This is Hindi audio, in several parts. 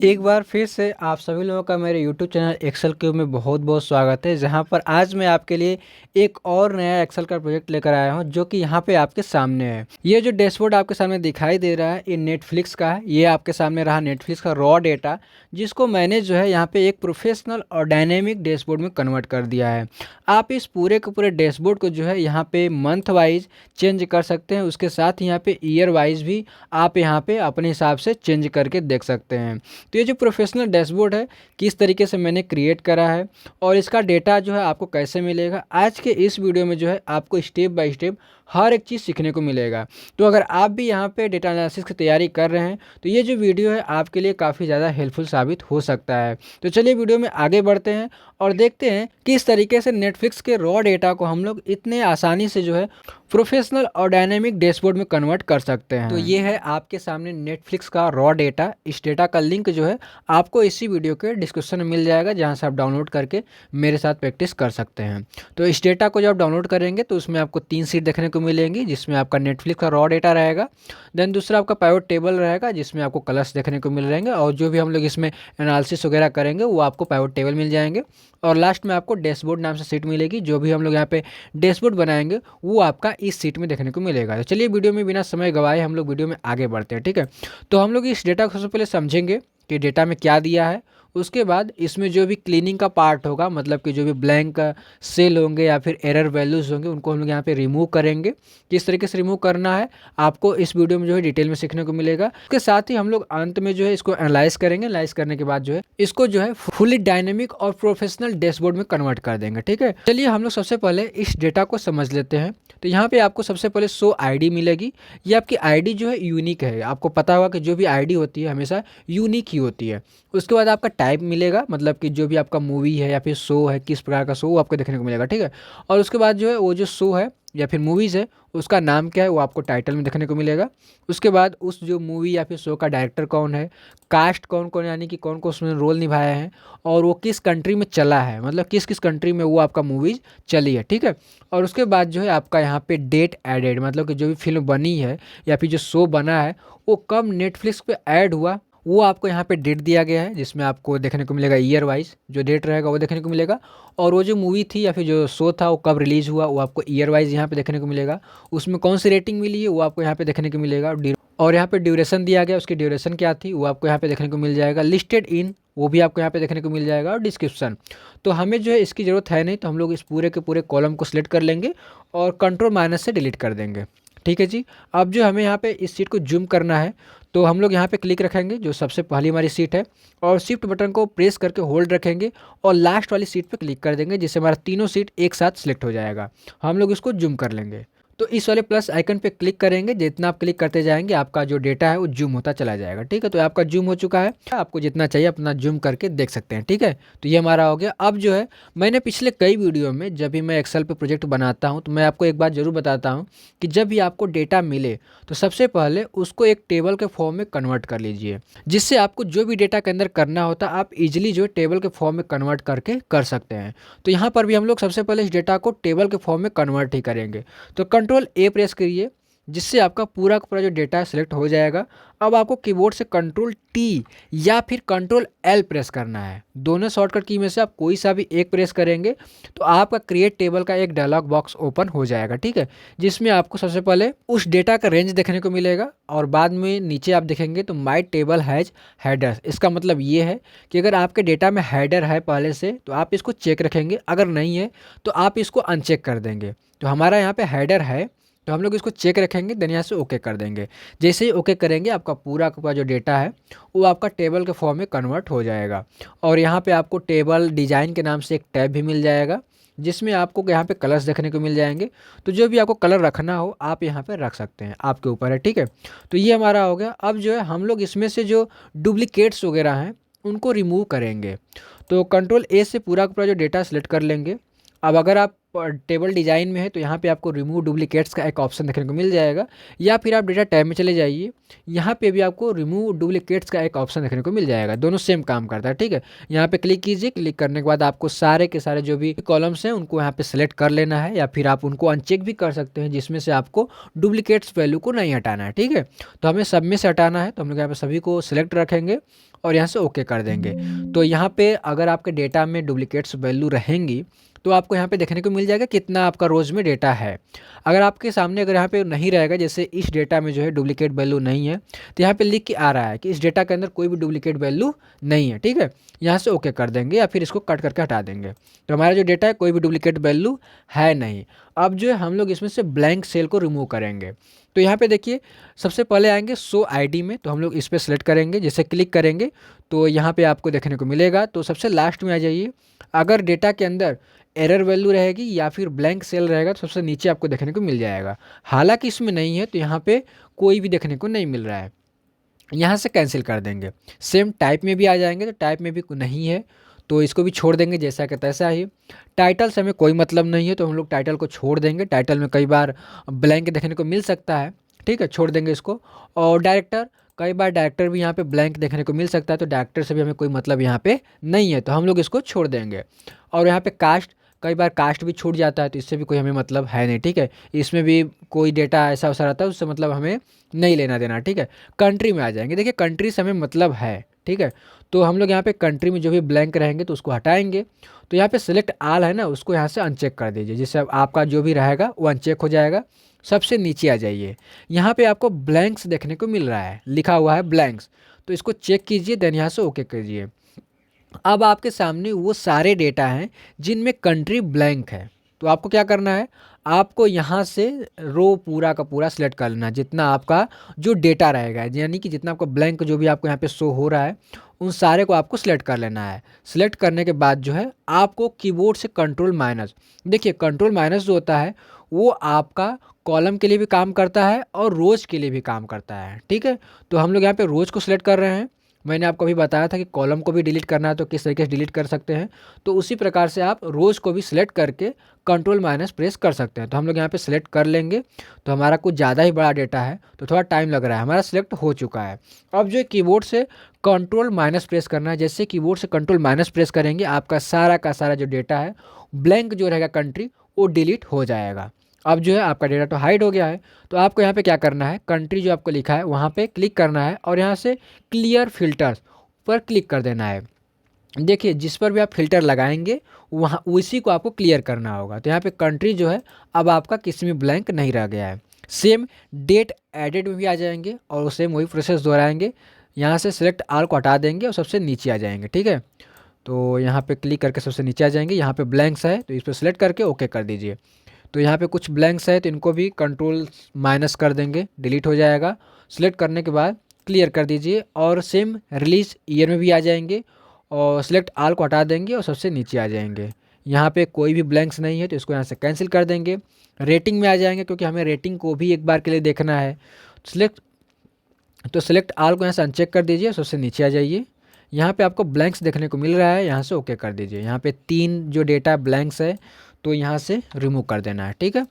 एक बार फिर से आप सभी लोगों का मेरे YouTube चैनल एक्सेल क्यूब में बहुत बहुत स्वागत है। जहां पर आज मैं आपके लिए एक और नया एक्सेल का प्रोजेक्ट लेकर आया हूं जो कि यहां पे आपके सामने है। ये जो डैशबोर्ड आपके सामने दिखाई दे रहा है ये नेटफ्लिक्स का है। ये आपके सामने रहा नेटफ्लिक्स का रॉ डेटा, जिसको मैंने जो है यहाँ पे एक प्रोफेशनल और डायनेमिक डैशबोर्ड में कन्वर्ट कर दिया है। आप इस पूरे के पूरे डैशबोर्ड को जो है यहाँ पे मंथ वाइज चेंज कर सकते हैं। उसके साथ ही यहाँ पे ईयर वाइज भी आप यहाँ पे अपने हिसाब से चेंज करके देख सकते हैं। तो ये जो प्रोफेशनल डैशबोर्ड है किस तरीके से मैंने क्रिएट करा है और इसका डेटा जो है आपको कैसे मिलेगा, आज के इस वीडियो में जो है आपको स्टेप बाय स्टेप हर एक चीज़ सीखने को मिलेगा। तो अगर आप भी यहाँ पे डेटा एनालिसिस की तैयारी कर रहे हैं तो ये जो वीडियो है आपके लिए काफ़ी ज़्यादा हेल्पफुल साबित हो सकता है। तो चलिए वीडियो में आगे बढ़ते हैं और देखते हैं कि इस तरीके से नेटफ्लिक्स के रॉ डेटा को हम लोग इतने आसानी से जो है प्रोफेशनल और डायनेमिक डैशबोर्ड में कन्वर्ट कर सकते हैं। तो ये है आपके सामने नेटफ्लिक्स का रॉ डेटा। इस डेटा का लिंक जो है आपको इसी वीडियो के डिस्क्रिप्शन में मिल जाएगा, जहां से आप डाउनलोड करके मेरे साथ प्रैक्टिस कर सकते हैं। तो इस डेटा को जब डाउनलोड करेंगे तो उसमें आपको 3 सीट देखने को मिलेंगी, जिसमें आपका नेटफ्लिक्स का रॉ डेटा रहेगा। देन दूसरा आपका पाइवट टेबल रहेगा जिसमें आपको कलर्स देखने को मिल रहेंगे, और जो भी हम लोग इसमें एनालिसिस वगैरह करेंगे वो आपको पाइवट टेबल मिल जाएंगे। और लास्ट में आपको डैशबोर्ड नाम से सीट मिलेगी। जो भी हम लोग यहाँ पे डैशबोर्ड बनाएंगे वो आपका इस सीट में देखने को मिलेगा। तो चलिए वीडियो में बिना समय गवाए हम लोग वीडियो में आगे बढ़ते हैं, ठीक है। तो हम लोग इस डेटा को सबसे पहले समझेंगे कि डेटा में क्या दिया है। उसके बाद इसमें जो भी क्लीनिंग का पार्ट होगा, मतलब कि जो भी ब्लैंक सेल होंगे या फिर एरर वैल्यूज़ होंगे, उनको हम लोग यहाँ पे रिमूव करेंगे। किस तरीके से रिमूव करना है आपको इस वीडियो में जो है डिटेल में सीखने को मिलेगा। उसके साथ ही हम लोग अंत में जो है इसको एनालाइज करेंगे। एनालाइज करने के बाद जो है इसको जो है फुली डायनेमिक और प्रोफेशनल डैशबोर्ड में कन्वर्ट कर देंगे, ठीक है। चलिए हम लोग सबसे पहले इस डेटा को समझ लेते हैं। तो यहाँ पे आपको सबसे पहले शो आईडी मिलेगी। ये आपकी आईडी जो है यूनिक है। आपको पता होगा कि जो भी आईडी होती है हमेशा यूनिक ही होती है। उसके बाद आपका टाइप मिलेगा, मतलब कि जो भी आपका मूवी है या फिर शो है, किस प्रकार का शो वो आपको देखने को मिलेगा, ठीक है। और उसके बाद जो है वो जो शो है या फिर मूवीज़ है उसका नाम क्या है वो आपको टाइटल में देखने को मिलेगा। उसके बाद उस जो मूवी या फिर शो का डायरेक्टर कौन है, कास्ट कौन कौन यानी कि कौन कौन उसमें रोल निभाया है, और वो किस कंट्री में चला है, मतलब किस किस कंट्री में वो आपका मूवीज़ चली है, ठीक है। और उसके बाद जो है आपका यहाँ पे डेट एडेड, मतलब कि जो भी फिल्म बनी है या फिर जो शो बना है वो कब नेटफ्लिक्स पे ऐड हुआ वो आपको यहाँ पे डेट दिया गया है, जिसमें आपको देखने को मिलेगा ईयर वाइज जो डेट रहेगा वो देखने को मिलेगा। और वो जो मूवी थी या फिर जो शो था वो कब रिलीज़ हुआ वो आपको ईयर वाइज यहाँ पे देखने को मिलेगा। उसमें कौन सी रेटिंग मिली है वो आपको यहाँ पे देखने को मिलेगा। और यहाँ पे ड्यूरेशन दिया गया, उसकी ड्यूरेशन क्या थी वो आपको यहाँ पे देखने को मिल जाएगा। लिस्टेड इन वो भी आपको यहाँ पे देखने को मिल जाएगा, और डिस्क्रिप्शन। तो हमें जो है इसकी ज़रूरत है नहीं, तो हम लोग इस पूरे के पूरे कॉलम को सिलेक्ट कर लेंगे और कंट्रोल माइनस से डिलीट कर देंगे, ठीक है जी। अब जो हमें यहाँ पे इस सीट को जूम करना है तो हम लोग यहाँ पे क्लिक रखेंगे जो सबसे पहली हमारी सीट है, और शिफ्ट बटन को प्रेस करके होल्ड रखेंगे और लास्ट वाली सीट पे क्लिक कर देंगे, जिससे हमारा तीनों सीट एक साथ सिलेक्ट हो जाएगा। हम लोग इसको जूम कर लेंगे। तो इस वाले प्लस आइकन पे क्लिक करेंगे। जितना आप क्लिक करते जाएंगे आपका जो डेटा है वो जूम होता चला जाएगा, ठीक है। तो आपका जूम हो चुका है, आपको जितना चाहिए अपना जूम करके देख सकते हैं, ठीक है। तो ये हमारा हो गया। अब जो है मैंने पिछले कई वीडियो में जब भी मैं एक्सेल पे प्रोजेक्ट बनाता हूँ तो मैं आपको एक बात जरूर बताता हूँ कि जब भी आपको डेटा मिले तो सबसे पहले उसको एक टेबल के फॉर्म में कन्वर्ट कर लीजिए, जिससे आपको जो भी डेटा के अंदर करना होता है आप इजिली जो है टेबल के फॉर्म में कन्वर्ट करके कर सकते हैं। तो यहाँ पर भी हम लोग सबसे पहले इस डेटा को टेबल के फॉर्म में कन्वर्ट ही करेंगे। तो कंट्रोल ए प्रेस करिए, जिससे आपका पूरा का पूरा जो डेटा है सिलेक्ट हो जाएगा। अब आपको कीबोर्ड से कंट्रोल टी या फिर कंट्रोल एल प्रेस करना है। दोनों शॉर्टकट की में से आप कोई सा भी एक प्रेस करेंगे तो आपका क्रिएट टेबल का एक डायलॉग बॉक्स ओपन हो जाएगा, ठीक है। जिसमें आपको सबसे पहले उस डेटा का रेंज देखने को मिलेगा, और बाद में नीचे आप देखेंगे तो माई टेबल हैज हेडर। इसका मतलब ये है कि अगर आपके डेटा में हेडर है पहले से तो आप इसको चेक रखेंगे, अगर नहीं है तो आप इसको अनचेक कर देंगे। तो हमारा यहाँ पे हेडर है तो हम लोग इसको चेक रखेंगे, देन यहाँ से ओके कर देंगे। जैसे ही ओके करेंगे आपका पूरा का जो डेटा है वो आपका टेबल के फॉर्म में कन्वर्ट हो जाएगा। और यहाँ पे आपको टेबल डिज़ाइन के नाम से एक टैब भी मिल जाएगा, जिसमें आपको यहाँ पे कलर्स देखने को मिल जाएंगे। तो जो भी आपको कलर रखना हो आप यहाँ पे रख सकते हैं, आपके ऊपर है, ठीक है। तो ये हमारा हो गया। अब जो है हम लोग इसमें से जो डुप्लीकेट्स वगैरह हैं उनको रिमूव करेंगे। तो कंट्रोल ए से पूरा का पूरा जो डेटा सेलेक्ट कर लेंगे। अब अगर आप टेबल डिजाइन में है तो यहाँ पे आपको रिमूव डुप्लीकेट्स का एक ऑप्शन देखने को मिल जाएगा, या फिर आप डेटा टैब में चले जाइए, यहाँ पे भी आपको रिमूव डुप्लीकेट्स का एक ऑप्शन देखने को मिल जाएगा। दोनों सेम काम करता है, ठीक है। यहाँ पे क्लिक कीजिए, क्लिक करने के बाद आपको सारे के सारे जो भी कॉलम्स हैं उनको यहाँ पे सेलेक्ट कर लेना है, या फिर आप उनको अनचेक भी कर सकते हैं जिसमें से आपको डुप्लीकेट्स वैल्यू को नहीं हटाना है, ठीक है। तो हमें सब में से हटाना है, तो हम लोग यहाँ पे सभी को सिलेक्ट रखेंगे और यहाँ से ओके कर देंगे। तो यहाँ पे अगर आपके डेटा में डुप्लीकेट्स वैल्यू रहेंगी तो आपको यहाँ पे देखने को मिल जाएगा कितना आपका रोज़ में डेटा है। अगर आपके सामने अगर यहाँ पे नहीं रहेगा, जैसे इस डेटा में जो है डुप्लीकेट वैल्यू नहीं है, तो यहाँ पे लिख के आ रहा है कि इस डेटा के अंदर कोई भी डुप्लीकेट वैल्यू नहीं है, ठीक है। यहाँ से ओके कर देंगे या फिर इसको कट करके हटा देंगे। तो हमारा जो डेटा है कोई भी डुप्लीकेट वैल्यू है नहीं। अब जो है हम लोग इसमें से ब्लैंक सेल को रिमूव करेंगे। तो यहाँ पे देखिए सबसे पहले आएंगे शो आईडी में, तो हम लोग इस पर सेलेक्ट करेंगे। जैसे क्लिक करेंगे तो यहाँ पे आपको देखने को मिलेगा। तो सबसे लास्ट में आ जाइए, अगर डेटा के अंदर एरर वैल्यू रहेगी या फिर ब्लैंक सेल रहेगा तो सबसे नीचे आपको देखने को मिल जाएगा। हालांकि इसमें नहीं है तो यहाँ पे कोई भी देखने को नहीं मिल रहा है, यहाँ से कैंसिल कर देंगे। सेम टाइप में भी आ जाएंगे तो टाइप में भी नहीं है तो इसको भी छोड़ देंगे जैसा कि तैसा ही। टाइटल से हमें कोई मतलब नहीं है तो हम लोग टाइटल को छोड़ देंगे। टाइटल में कई बार ब्लैंक देखने को मिल सकता है, ठीक है, छोड़ देंगे इसको। और डायरेक्टर, कई बार डायरेक्टर भी यहाँ पे ब्लैंक देखने को मिल सकता है तो डायरेक्टर से भी हमें कोई मतलब यहाँ पे नहीं है तो हम लोग इसको छोड़ देंगे। और यहाँ पे कास्ट, कई बार कास्ट भी छूट जाता है तो इससे भी कोई हमें मतलब है नहीं, ठीक है। इसमें भी कोई डेटा ऐसा वैसा रहता है उससे मतलब हमें नहीं लेना देना, ठीक है। कंट्री में आ जाएंगे, देखिए कंट्री से हमें मतलब है, ठीक है। तो हम लोग यहाँ पे कंट्री में जो भी ब्लैंक रहेंगे तो उसको हटाएंगे। तो यहाँ पे सिलेक्ट आल है ना, उसको यहाँ से अनचेक कर दीजिए, जिससे आपका जो भी रहेगा वो अनचेक हो जाएगा। सबसे नीचे आ जाइए, यहाँ पे आपको ब्लैंक्स देखने को मिल रहा है, लिखा हुआ है ब्लैंक्स, तो इसको चेक कीजिए, देन यहाँ से ओके कीजिए। अब आपके सामने वो सारे डेटा हैं जिनमें कंट्री ब्लैंक है। तो आपको क्या करना है, आपको यहाँ से रो पूरा का पूरा सिलेक्ट कर लेना है, जितना आपका जो डेटा रहेगा, यानी कि जितना आपका ब्लैंक जो भी आपको यहाँ पे शो हो रहा है उन सारे को आपको सिलेक्ट कर लेना है। सिलेक्ट करने के बाद जो है आपको कीबोर्ड से कंट्रोल माइनस, देखिए कंट्रोल माइनस जो होता है वो आपका कॉलम के लिए भी काम करता है और रोज़ के लिए भी काम करता है, ठीक है। तो हम लोग यहाँ पे रोज़ को सिलेक्ट कर रहे हैं। मैंने आपको अभी बताया था कि कॉलम को भी डिलीट करना है तो किस तरीके से डिलीट कर सकते हैं, तो उसी प्रकार से आप रोज़ को भी सिलेक्ट करके कंट्रोल माइनस प्रेस कर सकते हैं। तो हम लोग यहाँ पे सिलेक्ट कर लेंगे। तो हमारा कुछ ज़्यादा ही बड़ा डेटा है तो थोड़ा टाइम लग रहा है, हमारा सिलेक्ट हो चुका है। अब जो कीबोर्ड से कंट्रोल माइनस प्रेस करना है, जैसे कीबोर्ड से कंट्रोल माइनस प्रेस करेंगे आपका सारा का सारा जो डेटा है ब्लैंक जो रहेगा कंट्री वो डिलीट हो जाएगा। अब जो है आपका डेटा तो हाइड हो गया है। तो आपको यहाँ पे क्या करना है, कंट्री जो आपको लिखा है वहाँ पे क्लिक करना है और यहाँ से क्लियर फिल्टर्स पर क्लिक कर देना है। देखिए जिस पर भी आप फिल्टर लगाएंगे वहाँ उसी को आपको क्लियर करना होगा। तो यहाँ पे कंट्री जो है अब आपका किसी में ब्लैंक नहीं रह गया है। सेम डेट एडेड में भी आ जाएंगे और सेम वही प्रोसेस दोहराएंगे। यहाँ से सिलेक्ट आल को हटा देंगे और सबसे नीचे आ जाएंगे, ठीक है। तो यहाँ पे क्लिक करके सबसे नीचे आ जाएंगे, यहाँ पे ब्लैंक्स है तो इस पर सिलेक्ट करके ओके कर दीजिए। तो यहाँ पे कुछ ब्लैंक्स है तो इनको भी कंट्रोल माइनस कर देंगे, डिलीट हो जाएगा। सिलेक्ट करने के बाद क्लियर कर दीजिए और सेम रिलीज ईयर में भी आ जाएंगे और सिलेक्ट आल को हटा देंगे और सबसे नीचे आ जाएंगे। यहाँ पे कोई भी ब्लैंक्स नहीं है तो इसको यहाँ से कैंसिल कर देंगे। रेटिंग में आ जाएंगे क्योंकि हमें रेटिंग को भी एक बार के लिए देखना है। सिलेक्ट आल को यहाँ से अनचेक कर दीजिए, सबसे नीचे आ जाइए। यहाँ पे आपको ब्लैंक्स देखने को मिल रहा है, यहाँ से ओके कर दीजिए। यहाँ पे 3 जो डेटा ब्लैंक्स है तो यहाँ से रिमूव कर देना है, ठीक है।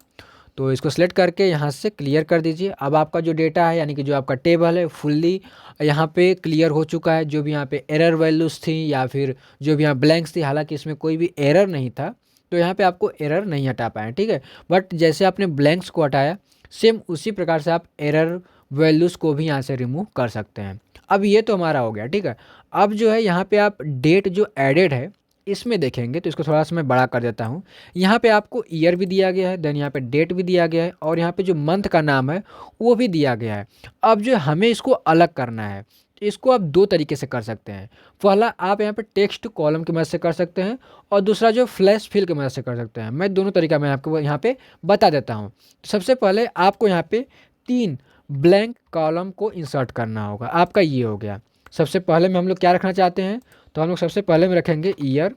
तो इसको सिलेक्ट करके यहाँ से क्लियर कर दीजिए। अब आपका जो डेटा है यानी कि जो आपका टेबल है फुल्ली यहाँ पे क्लियर हो चुका है। जो भी यहाँ पे एरर वैल्यूज़ थी या फिर जो भी यहाँ ब्लैंक्स थी, हालांकि इसमें कोई भी एरर नहीं था तो यहाँ पे आपको एरर नहीं हटा पाए, ठीक है। बट जैसे आपने ब्लैंक्स को हटाया सेम उसी प्रकार से आप एरर वैल्यूज़ को भी यहाँ से रिमूव कर सकते हैं। अब ये तो हमारा हो गया, ठीक है। अब जो है यहाँ पे आप डेट जो एडेड है इसमें देखेंगे तो इसको थोड़ा सा मैं बड़ा कर देता हूँ। यहाँ पे आपको ईयर भी दिया गया है, देन यहाँ पे डेट भी दिया गया है और यहाँ पे जो मंथ का नाम है वो भी दिया गया है। अब जो हमें इसको अलग करना है, इसको आप 2 तरीके से कर सकते हैं। पहला आप यहाँ पे टेक्स्ट कॉलम की मदद से कर सकते हैं और दूसरा जो फ्लैश फिल की मदद से कर सकते हैं। मैं दोनों तरीका मैं आपको यहाँ पे बता देता हूँ। तो सबसे पहले आपको यहाँ पे 3 ब्लैंक कॉलम को इंसर्ट करना होगा। आपका ये हो गया। सबसे पहले में हम लोग क्या रखना चाहते हैं, तो हम लोग सबसे पहले में रखेंगे ईयर।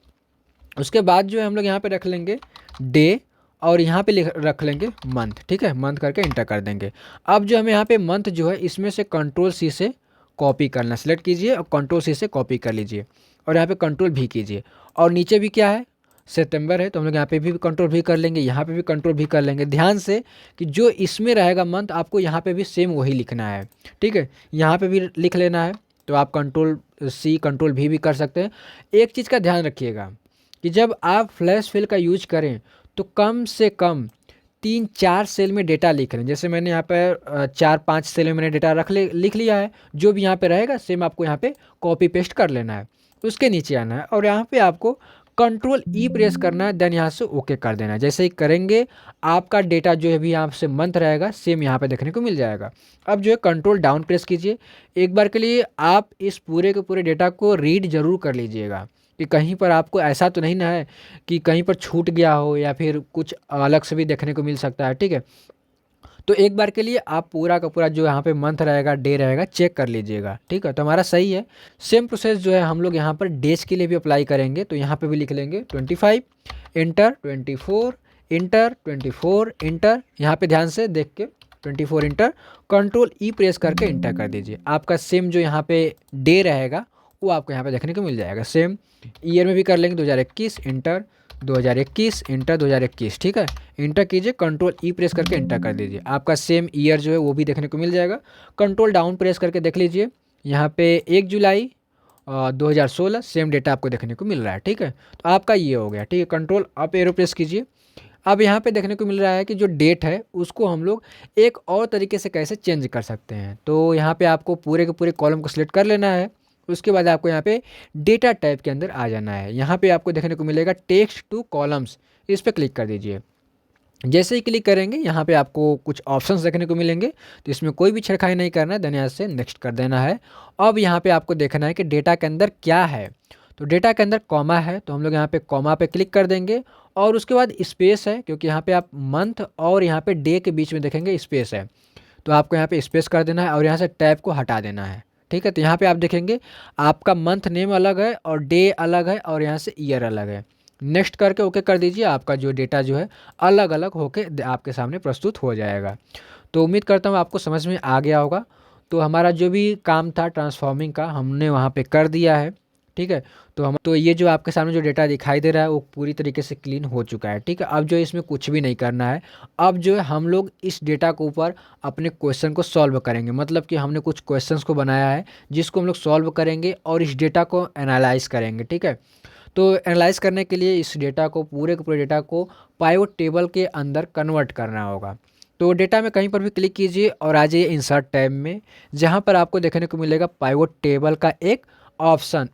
उसके बाद जो है हम लोग यहाँ पे रख लेंगे डे और यहाँ पे रख लेंगे मंथ, ठीक है। मंथ करके इंटर कर देंगे। अब जो हमें यहाँ पे मंथ जो है इसमें से कंट्रोल सी से कॉपी करना, सेलेक्ट कीजिए और कंट्रोल सी से कॉपी कर लीजिए और यहाँ पे कंट्रोल भी कीजिए। और नीचे भी क्या है, सितंबर है तो हम लोग यहाँ पे भी कंट्रोल भी कर लेंगे, यहाँ पे भी कंट्रोल भी कर लेंगे। ध्यान से कि जो इसमें रहेगा मंथ आपको यहाँ पे भी सेम वही लिखना है, ठीक है। यहाँ पे भी लिख लेना है, तो आप कंट्रोल सी कंट्रोल भी कर सकते हैं। एक चीज़ का ध्यान रखिएगा कि जब आप फ्लैश फिल का यूज करें तो कम से कम 3-4 सेल में डेटा लिख लें। जैसे मैंने यहाँ पर 4-5 सेल में मैंने डेटा लिख लिया है। जो भी यहाँ पे रहेगा सेम आपको यहाँ पे कॉपी पेस्ट कर लेना है। उसके नीचे आना है और यहाँ पे आपको कंट्रोल ई प्रेस करना है, देन यहाँ से ओके कर देना है। जैसे ही करेंगे आपका डेटा जो है भी यहाँ से मंथ रहेगा सेम यहाँ पे देखने को मिल जाएगा। अब जो है कंट्रोल डाउन प्रेस कीजिए। एक बार के लिए आप इस पूरे के पूरे डेटा को रीड जरूर कर लीजिएगा कि कहीं पर आपको ऐसा तो नहीं ना है कि कहीं पर छूट गया हो या फिर कुछ अलग से भी देखने को मिल सकता है, ठीक है। तो एक बार के लिए आप पूरा का पूरा जो यहाँ पे मंथ रहेगा डे रहेगा चेक कर लीजिएगा, ठीक है। तो हमारा सही है। सेम प्रोसेस जो है हम लोग यहाँ पर डेज के लिए भी अप्लाई करेंगे। तो यहाँ पे भी लिख लेंगे 25 इंटर 24 इंटर 24 इंटर। यहाँ पे ध्यान से देख के 24 इंटर, कंट्रोल ई प्रेस करके इंटर कर दीजिए। आपका सेम जो यहाँ पे डे रहेगा वो आपको यहाँ पे देखने को मिल जाएगा। सेम ईयर में भी कर लेंगे 2021 इंटर 2021 इंटर 2021, ठीक है। इंटर कीजिए, कंट्रोल ई प्रेस करके इंटर कर दीजिए। आपका सेम ईयर जो है वो भी देखने को मिल जाएगा। कंट्रोल डाउन प्रेस करके देख लीजिए, यहाँ पे 1 जुलाई 2016 सेम डेटा आपको देखने को मिल रहा है, ठीक है। तो आपका ये हो गया, ठीक है। कंट्रोल अप एरो प्रेस कीजिए। अब यहाँ पे देखने को मिल रहा है कि जो डेट है उसको हम लोग एक और तरीके से कैसे चेंज कर सकते हैं। तो यहाँ पे आपको पूरे के पूरे कॉलम को सिलेक्ट कर लेना है। उसके बाद आपको यहाँ पे डेटा टाइप के अंदर आ जाना है। यहाँ पे आपको देखने को मिलेगा टेक्स्ट टू कॉलम्स, इस पर क्लिक कर दीजिए। जैसे ही क्लिक करेंगे यहाँ पे आपको कुछ ऑप्शंस देखने को मिलेंगे। तो इसमें कोई भी छेड़खानी नहीं करना है, देन यहाँ से नेक्स्ट कर देना है। अब यहाँ पे आपको देखना है कि डेटा के अंदर क्या है। तो डेटा के अंदर कॉमा है, तो हम लोग यहाँ पे कॉमा पे क्लिक कर देंगे। और उसके बाद स्पेस है, क्योंकि यहाँ पे आप मंथ और यहाँ पे डे के बीच में देखेंगे स्पेस है, तो आपको यहाँ पे स्पेस कर देना है और यहाँ से टैब को हटा देना है, ठीक है। तो यहाँ पे आप देखेंगे आपका मंथ नेम अलग है और डे अलग है और यहाँ से ईयर अलग है। नेक्स्ट करके ओके कर दीजिए। आपका जो डेटा जो है अलग अलग होके आपके सामने प्रस्तुत हो जाएगा। तो उम्मीद करता हूँ आपको समझ में आ गया होगा। तो हमारा जो भी काम था ट्रांसफॉर्मिंग का हमने वहाँ पे कर दिया है, ठीक है। तो ये जो आपके सामने जो डेटा दिखाई दे रहा है वो पूरी तरीके से क्लीन हो चुका है, ठीक है। अब जो इसमें कुछ भी नहीं करना है। अब जो है हम लोग इस डेटा के ऊपर अपने क्वेश्चन को सॉल्व करेंगे। मतलब कि हमने कुछ क्वेश्चंस को बनाया है जिसको हम लोग सॉल्व करेंगे और इस डेटा को एनालाइज करेंगे, ठीक है। तो एनालाइज करने के लिए इस डेटा को पूरे के पूरे डेटा को पाइवट टेबल के अंदर कन्वर्ट करना होगा। तो डेटा में कहीं पर भी क्लिक कीजिए और आ जाइए इंसर्ट टैब में, जहाँ पर आपको देखने को मिलेगा पाइवट टेबल का एक ऑप्शन,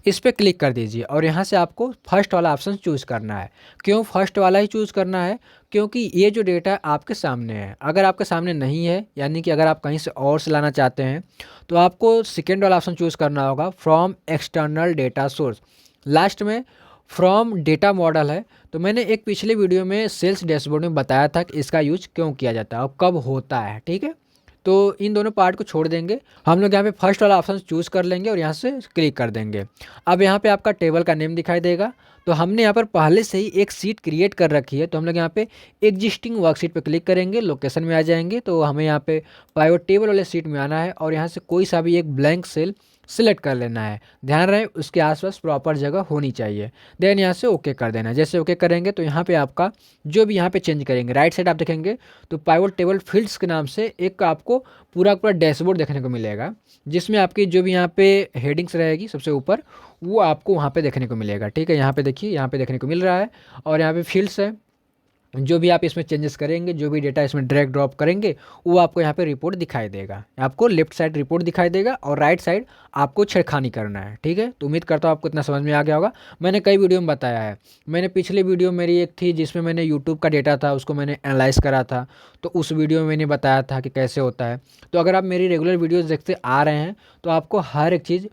इस पे क्लिक कर दीजिए और यहाँ से आपको फर्स्ट वाला ऑप्शन चूज़ करना है। क्यों फर्स्ट वाला ही चूज़ करना है? क्योंकि ये जो डेटा आपके सामने है, अगर आपके सामने नहीं है, यानी कि अगर आप कहीं से और से लाना चाहते हैं, तो आपको सेकेंड वाला ऑप्शन चूज़ करना होगा, from external data source. Last में फ्रॉम डेटा मॉडल है। तो मैंने एक पिछले वीडियो में सेल्स डैशबोर्ड में बताया था कि इसका यूज क्यों किया जाता है और कब होता है, ठीक है। तो इन दोनों पार्ट को छोड़ देंगे, हम लोग यहाँ पे फर्स्ट वाला ऑप्शन चूज़ कर लेंगे और यहाँ से क्लिक कर देंगे। अब यहाँ पे आपका टेबल का नेम दिखाई देगा। तो हमने यहाँ पर पहले से ही एक सीट क्रिएट कर रखी है, तो हम लोग यहाँ पे एग्जिस्टिंग वर्कशीट पे क्लिक करेंगे, लोकेशन में आ जाएंगे। तो हमें यहाँ पे पाइवट टेबल वाले सीट में आना है और यहाँ से कोई सा भी एक ब्लैंक सेल सिलेक्ट कर लेना है। ध्यान रहे उसके आसपास प्रॉपर जगह होनी चाहिए। देन यहाँ से ओके कर देना है। जैसे ओके करेंगे तो यहाँ पे आपका जो भी यहाँ पे चेंज करेंगे, राइट साइड आप देखेंगे तो पाइवट टेबल फील्ड्स के नाम से एक आपको पूरा पूरा डैशबोर्ड देखने को मिलेगा, जिसमें आपकी जो भी यहाँ पे हेडिंग्स रहेगी सबसे ऊपर वो आपको वहाँ पे देखने को मिलेगा, ठीक है। यहाँ पे देखिए, यहाँ पे देखने को मिल रहा है और यहाँ पे फील्ड्स है। जो भी आप इसमें चेंजेस करेंगे, जो भी डेटा इसमें ड्रैग ड्रॉप करेंगे, वो आपको यहाँ पे रिपोर्ट दिखाई देगा। आपको लेफ्ट साइड रिपोर्ट दिखाई देगा और राइट साइड आपको छेड़खानी करना है, ठीक है। तो उम्मीद करता हूँ आपको इतना समझ में आ गया होगा। मैंने कई वीडियो में बताया है। मैंने पिछले वीडियो मेरी एक थी जिसमें मैंने यूट्यूब का डेटा था उसको मैंने एनालाइज करा था, तो उस वीडियो में मैंने बताया था कि कैसे होता है। तो अगर आप मेरी रेगुलर वीडियोज़ देखते आ रहे हैं तो आपको हर एक चीज़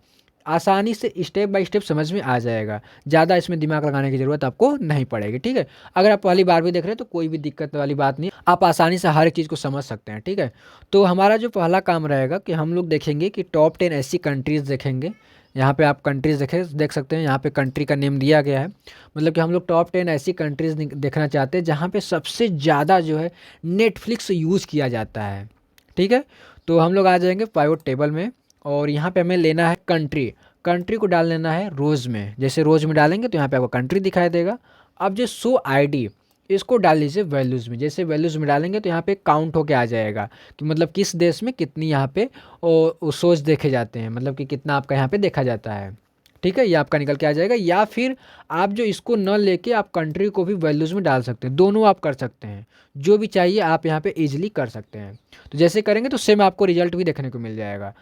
आसानी से स्टेप बाय स्टेप समझ में आ जाएगा। ज़्यादा इसमें दिमाग लगाने की ज़रूरत आपको नहीं पड़ेगी, ठीक है। अगर आप पहली बार भी देख रहे हैं तो कोई भी दिक्कत वाली बात नहीं, आप आसानी से हर एक चीज़ को समझ सकते हैं, ठीक है। तो हमारा जो पहला काम रहेगा कि हम लोग देखेंगे कि टॉप 10 ऐसी कंट्रीज़ देखेंगे। यहाँ पे आप कंट्रीज़ देख सकते हैं। यहाँ पे कंट्री का नेम दिया गया है, मतलब कि हम लोग टॉप 10 ऐसी कंट्रीज़ देखना चाहते हैं जहाँ पे सबसे ज़्यादा जो है नेटफ्लिक्स यूज़ किया जाता है, ठीक है। तो हम लोग आ जाएंगे पाइवट टेबल में और यहाँ पे हमें लेना है कंट्री को डाल लेना है रोज़ में। जैसे रोज़ में डालेंगे तो यहाँ पे आपको कंट्री दिखाई देगा। अब जो शो आईडी इसको डाल लीजिए वैल्यूज़ में। जैसे वैल्यूज़ में डालेंगे तो यहाँ पे काउंट होके आ जाएगा कि मतलब किस देश में कितनी यहाँ पे शोज देखे जाते हैं, मतलब कि कितना आपका यहाँ पे देखा जाता है। ठीक है, ये आपका निकल के आ जाएगा। या फिर आप जो इसको न लेके आप कंट्री को भी वैल्यूज़ में डाल सकते हैं, दोनों आप कर सकते हैं, जो भी चाहिए आप यहाँ पे ईजिली कर सकते हैं। तो जैसे करेंगे तो सेम आपको रिजल्ट भी देखने को मिल जाएगा।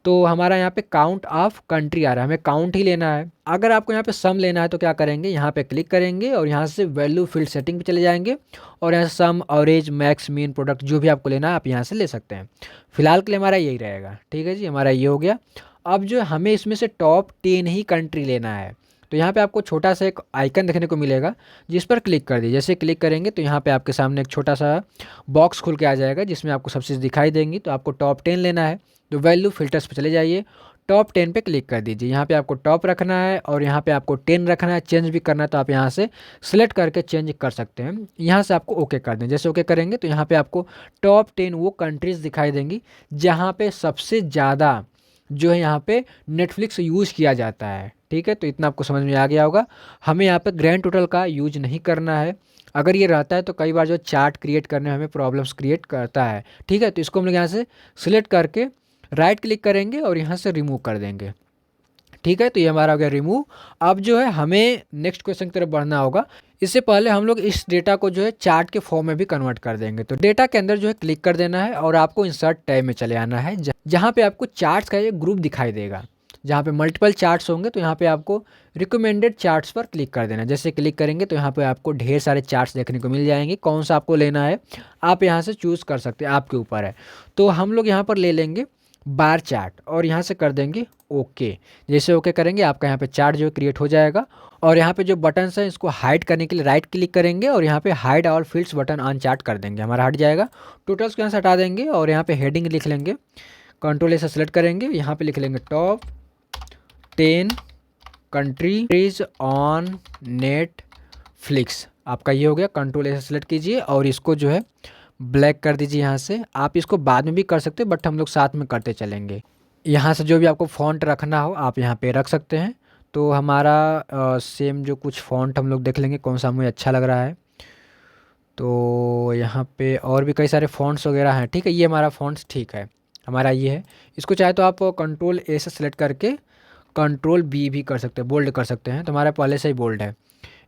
तो हमारा यहाँ पे काउंट ऑफ कंट्री आ रहा है, हमें काउंट ही लेना है। अगर आपको यहाँ पे सम लेना है तो क्या करेंगे, यहाँ पे क्लिक करेंगे और यहाँ से वैल्यू फील्ड सेटिंग पे चले जाएंगे और यहाँ से सम, एवरेज, मैक्स, मीन, प्रोडक्ट जो भी आपको लेना है आप यहाँ से ले सकते हैं। फिलहाल के लिए हमारा यही रहेगा। ठीक है जी, हमारा ये हो गया। अब जो हमें इसमें से टॉप 10 ही कंट्री लेना है। तो यहाँ पे आपको छोटा सा एक आइकन देखने को मिलेगा जिस पर क्लिक कर दीजिए। जैसे क्लिक करेंगे तो यहाँ पे आपके सामने एक छोटा सा बॉक्स खुल के आ जाएगा जिसमें आपको सब चीज़ दिखाई देंगी। तो आपको टॉप 10 लेना है तो वैल्यू फिल्टर्स पे चले जाइए, टॉप 10 पे क्लिक कर दीजिए। यहाँ पे आपको टॉप रखना है और यहाँ पे आपको 10 रखना है। चेंज भी करना है तो आप यहाँ से सिलेक्ट करके चेंज कर सकते हैं। यहाँ से आपको ओके कर दें। जैसे ओके करेंगे तो यहाँ पे आपको टॉप 10 वो कंट्रीज़ दिखाई देंगी जहाँ पे सबसे ज़्यादा जो है यहाँ पे नेटफ्लिक्स यूज़ किया जाता है। ठीक है, तो इतना आपको समझ में आ गया होगा। हमें यहाँ पे ग्रैंड टोटल का यूज नहीं करना है। अगर ये रहता है तो कई बार जो चार्ट क्रिएट करने में हमें प्रॉब्लम्स क्रिएट करता है। ठीक है, तो इसको हम लोग यहाँ से सिलेक्ट करके राइट क्लिक करेंगे और यहाँ से रिमूव कर देंगे। ठीक है, तो ये हमारा हो गया रिमूव। अब जो है हमें नेक्स्ट क्वेश्चन की तरफ बढ़ना होगा। इससे पहले हम लोग इस डेटा को जो है चार्ट के फॉर्म में भी कन्वर्ट कर देंगे। तो डेटा के अंदर जो है क्लिक कर देना है और आपको इंसर्ट टैब में चले आना है जहाँ पे आपको चार्ट्स का ये ग्रुप दिखाई देगा, जहाँ पे मल्टीपल चार्ट्स होंगे। तो यहाँ पे आपको रिकमेंडेड चार्ट्स पर क्लिक कर देना है। जैसे क्लिक करेंगे तो यहाँ पे आपको ढेर सारे चार्ट्स देखने को मिल जाएंगे। कौन सा आपको लेना है आप यहाँ से चूज़ कर सकते हैं, आपके ऊपर है। तो हम लोग यहाँ पर ले लेंगे बार चार्ट और यहाँ से कर देंगे ओके। जैसे ओके करेंगे आपका यहाँ पे चार्ट जो क्रिएट हो जाएगा। और यहाँ पे जो बटन्स हैं इसको हाइड करने के लिए राइट क्लिक करेंगे और यहाँ पे hide all fields button on chart कर देंगे, हमारा हट जाएगा। टोटल्स को यहाँ से हटा देंगे और यहाँ पे हेडिंग लिख लेंगे, कंट्रोल ए से सेलेक्ट करेंगे, यहाँ पे लिख लेंगे टॉप 10 कंट्रीज ऑन नेटफ्लिक्स। आपका ये हो गया। कंट्रोल ए से सेलेक्ट कीजिए और इसको जो है ब्लैक कर दीजिए यहाँ से। आप इसको बाद में भी कर सकते हैं बट हम लोग साथ में करते चलेंगे। यहाँ से जो भी आपको फ़ॉन्ट रखना हो आप यहाँ पे रख सकते हैं। तो हमारा सेम जो कुछ फ़ॉन्ट हम लोग देख लेंगे कौन सा हमें अच्छा लग रहा है। तो यहाँ पे और भी कई सारे फ़ॉन्ट्स वगैरह हैं। ठीक है, ये हमारा फ़ॉन्ट्स ठीक है, हमारा ये है। इसको चाहे तो आप कंट्रोल ए से सेलेक्ट करके कंट्रोल बी भी कर सकते हैं, बोल्ड कर सकते हैं। तो हमारा पहले से ही बोल्ड है,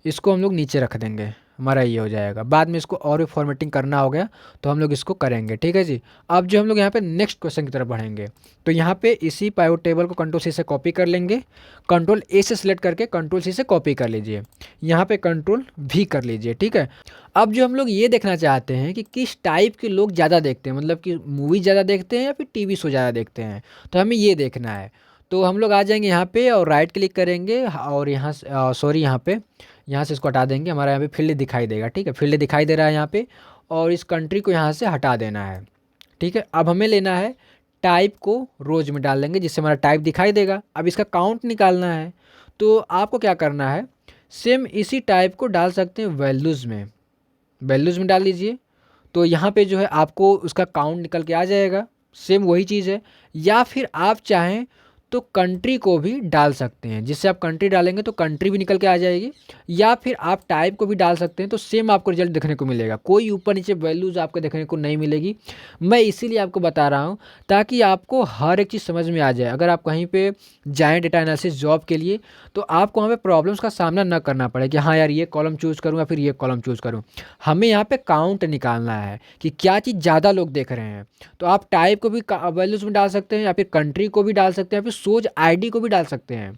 इसको हम लोग नीचे रख देंगे, हमारा ये हो जाएगा। बाद में इसको और भी फॉर्मेटिंग करना हो गया तो हम लोग इसको करेंगे। ठीक है जी। अब जो हम लोग यहाँ पे नेक्स्ट क्वेश्चन की तरफ बढ़ेंगे तो यहाँ पे इसी पाइवट टेबल को कंट्रोल सी से कॉपी कर लेंगे, कंट्रोल ए से सिलेक्ट करके कंट्रोल सी से कॉपी कर लीजिए, यहाँ पे कंट्रोल भी कर लीजिए। ठीक है, अब जो हम लोग ये देखना चाहते हैं कि किस टाइप के लोग ज़्यादा देखते हैं, मतलब कि मूवी ज़्यादा देखते हैं या फिर टीवी शो ज़्यादा देखते हैं, तो हमें ये देखना है। तो हम लोग आ जाएंगे यहाँ पे और राइट क्लिक करेंगे और यहाँ सॉरी यहाँ से इसको हटा देंगे। हमारा यहाँ पे फील्ड दिखाई देगा। ठीक है, फील्ड दिखाई दे रहा है यहाँ पे और इस कंट्री को यहाँ से हटा देना है। ठीक है, अब हमें लेना है टाइप को रोज में डाल लेंगे जिससे हमारा टाइप दिखाई देगा। अब इसका काउंट निकालना है तो आपको क्या करना है, सेम इसी टाइप को डाल सकते हैं वैल्यूज़ में, वैल्यूज़ में डाल लीजिए। तो यहाँ पे जो है आपको उसका काउंट निकल के आ जाएगा, सेम वही चीज़ है। या फिर आप चाहें तो कंट्री को भी डाल सकते हैं, जिससे आप कंट्री डालेंगे तो कंट्री भी निकल के आ जाएगी। या फिर आप टाइप को भी डाल सकते हैं तो सेम आपको रिजल्ट देखने को मिलेगा, कोई ऊपर नीचे वैल्यूज़ आपको देखने को नहीं मिलेगी। मैं इसीलिए आपको बता रहा हूँ ताकि आपको हर एक चीज़ समझ में आ जाए। अगर आप कहीं पे जाएँ डेटा एनालिसिस जॉब के लिए तो आपको वहाँ पे प्रॉब्लम्स का सामना न करना पड़े कि हाँ यार ये कॉलम चूज़ करूँ या फिर ये कॉलम चूज़ करूँ। हमें यहाँ पे काउंट निकालना है कि क्या चीज़ ज़्यादा लोग देख रहे हैं। तो आप टाइप को भी वैल्यूज़ में डाल सकते हैं या फिर कंट्री को भी डाल सकते हैं या फिर सोज आईडी को भी डाल सकते हैं।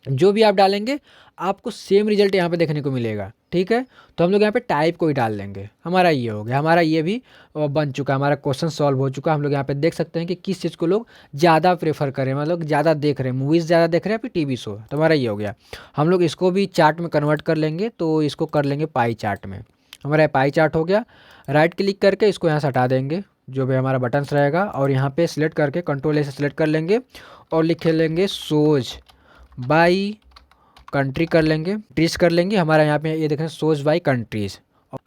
जो भी आप डालेंगे आपको सेम रिजल्ट यहाँ पे देखने को मिलेगा। ठीक है, तो हम लोग यहाँ पे टाइप को ही डाल लेंगे। हमारा ये हो गया, हमारा ये भी बन चुका, हमारा क्वेश्चन सॉल्व हो चुका। हम लोग यहाँ पे देख सकते हैं कि किस चीज़ को लोग ज़्यादा प्रेफर करें, मतलब ज़्यादा देख रहे हैं, मूवीज़ ज़्यादा देख रहे हैं या फिर टीवी शो। तो हमारा ये हो गया। हम लोग इसको भी चार्ट में कन्वर्ट कर लेंगे, तो इसको कर लेंगे पाई चार्ट में। हमारा पाई चार्ट हो गया। राइट क्लिक करके इसको यहाँ से हटा देंगे, जो भी हमारा बटन्स रहेगा, और यहाँ पे सिलेक्ट करके कंट्रोल ए से सिलेक्ट कर लेंगे और लिख लेंगे सोज बाई कंट्री कर लेंगे, ट्रीज कर लेंगे। हमारा यहाँ पे ये देखें सोज बाई कंट्रीज़।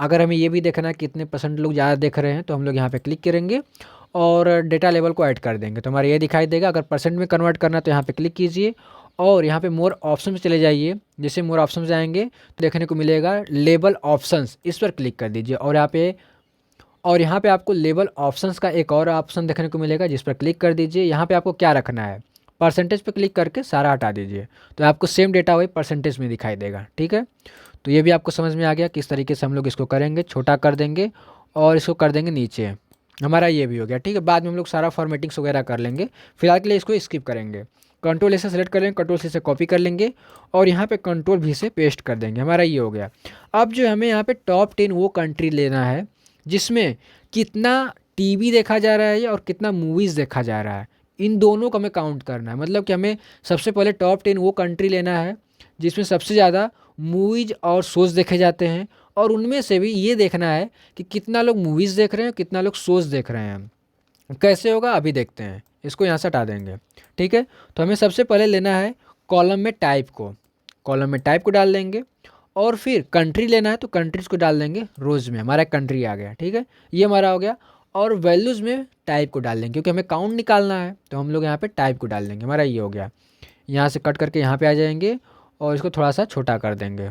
अगर हमें ये भी देखना है कितने % लोग ज़्यादा देख रहे हैं तो हम लोग यहाँ पे क्लिक करेंगे और डेटा लेवल को ऐड कर देंगे तो हमारा ये दिखाई देगा। अगर % में कन्वर्ट करना तो यहाँ पे क्लिक कीजिए और यहाँ पे मोर ऑप्शन में चले जाइए। जैसे मोर ऑप्शन में जाएंगे तो देखने को मिलेगा लेबल ऑप्शंस, इस पर क्लिक कर दीजिए। और यहाँ पे आपको लेबल ऑप्शंस का एक और ऑप्शन देखने को मिलेगा, जिस पर क्लिक कर दीजिए। यहाँ पे आपको क्या रखना है, परसेंटेज पे क्लिक करके सारा हटा दीजिए, तो आपको सेम डेटा वही परसेंटेज में दिखाई देगा। ठीक है, तो ये भी आपको समझ में आ गया किस तरीके से हम लोग इसको करेंगे। छोटा कर देंगे और इसको कर देंगे नीचे, हमारा ये भी हो गया। ठीक है, बाद में हम लोग सारा फॉर्मेटिंग्स वगैरह कर लेंगे, फिलहाल के लिए इसको स्किप करेंगे। कंट्रोल ए से सेलेक्ट कर लेंगे, कंट्रोल सी से कॉपी कर लेंगे और यहाँ पे कंट्रोल भी से पेस्ट कर देंगे, हमारा ये हो गया। अब जो हमें यहाँ पे टॉप 10 वो कंट्री लेना है जिसमें कितना टीवी देखा जा रहा है और कितना मूवीज़ देखा जा रहा है, इन दोनों को हमें काउंट करना है। मतलब कि हमें सबसे पहले टॉप 10 वो कंट्री लेना है जिसमें सबसे ज़्यादा मूवीज और शोज़ देखे जाते हैं, और उनमें से भी ये देखना है कि कितना लोग मूवीज़ देख रहे हैं, कितना लोग शोज़ देख रहे हैं। कैसे होगा अभी देखते हैं, इसको यहाँ से हटा देंगे। ठीक है, तो हमें सबसे पहले लेना है कॉलम में टाइप को, कॉलम में टाइप को डाल देंगे, और फिर कंट्री लेना है तो कंट्रीज़ को डाल देंगे रोज़ में, हमारा कंट्री आ गया। ठीक है, ये हमारा हो गया। और वैल्यूज़ में टाइप को डाल देंगे क्योंकि हमें काउंट निकालना है, तो हम लोग यहाँ पे टाइप को डाल देंगे, हमारा ये हो गया। यहाँ से कट करके यहाँ पे आ जाएंगे और इसको थोड़ा सा छोटा कर देंगे।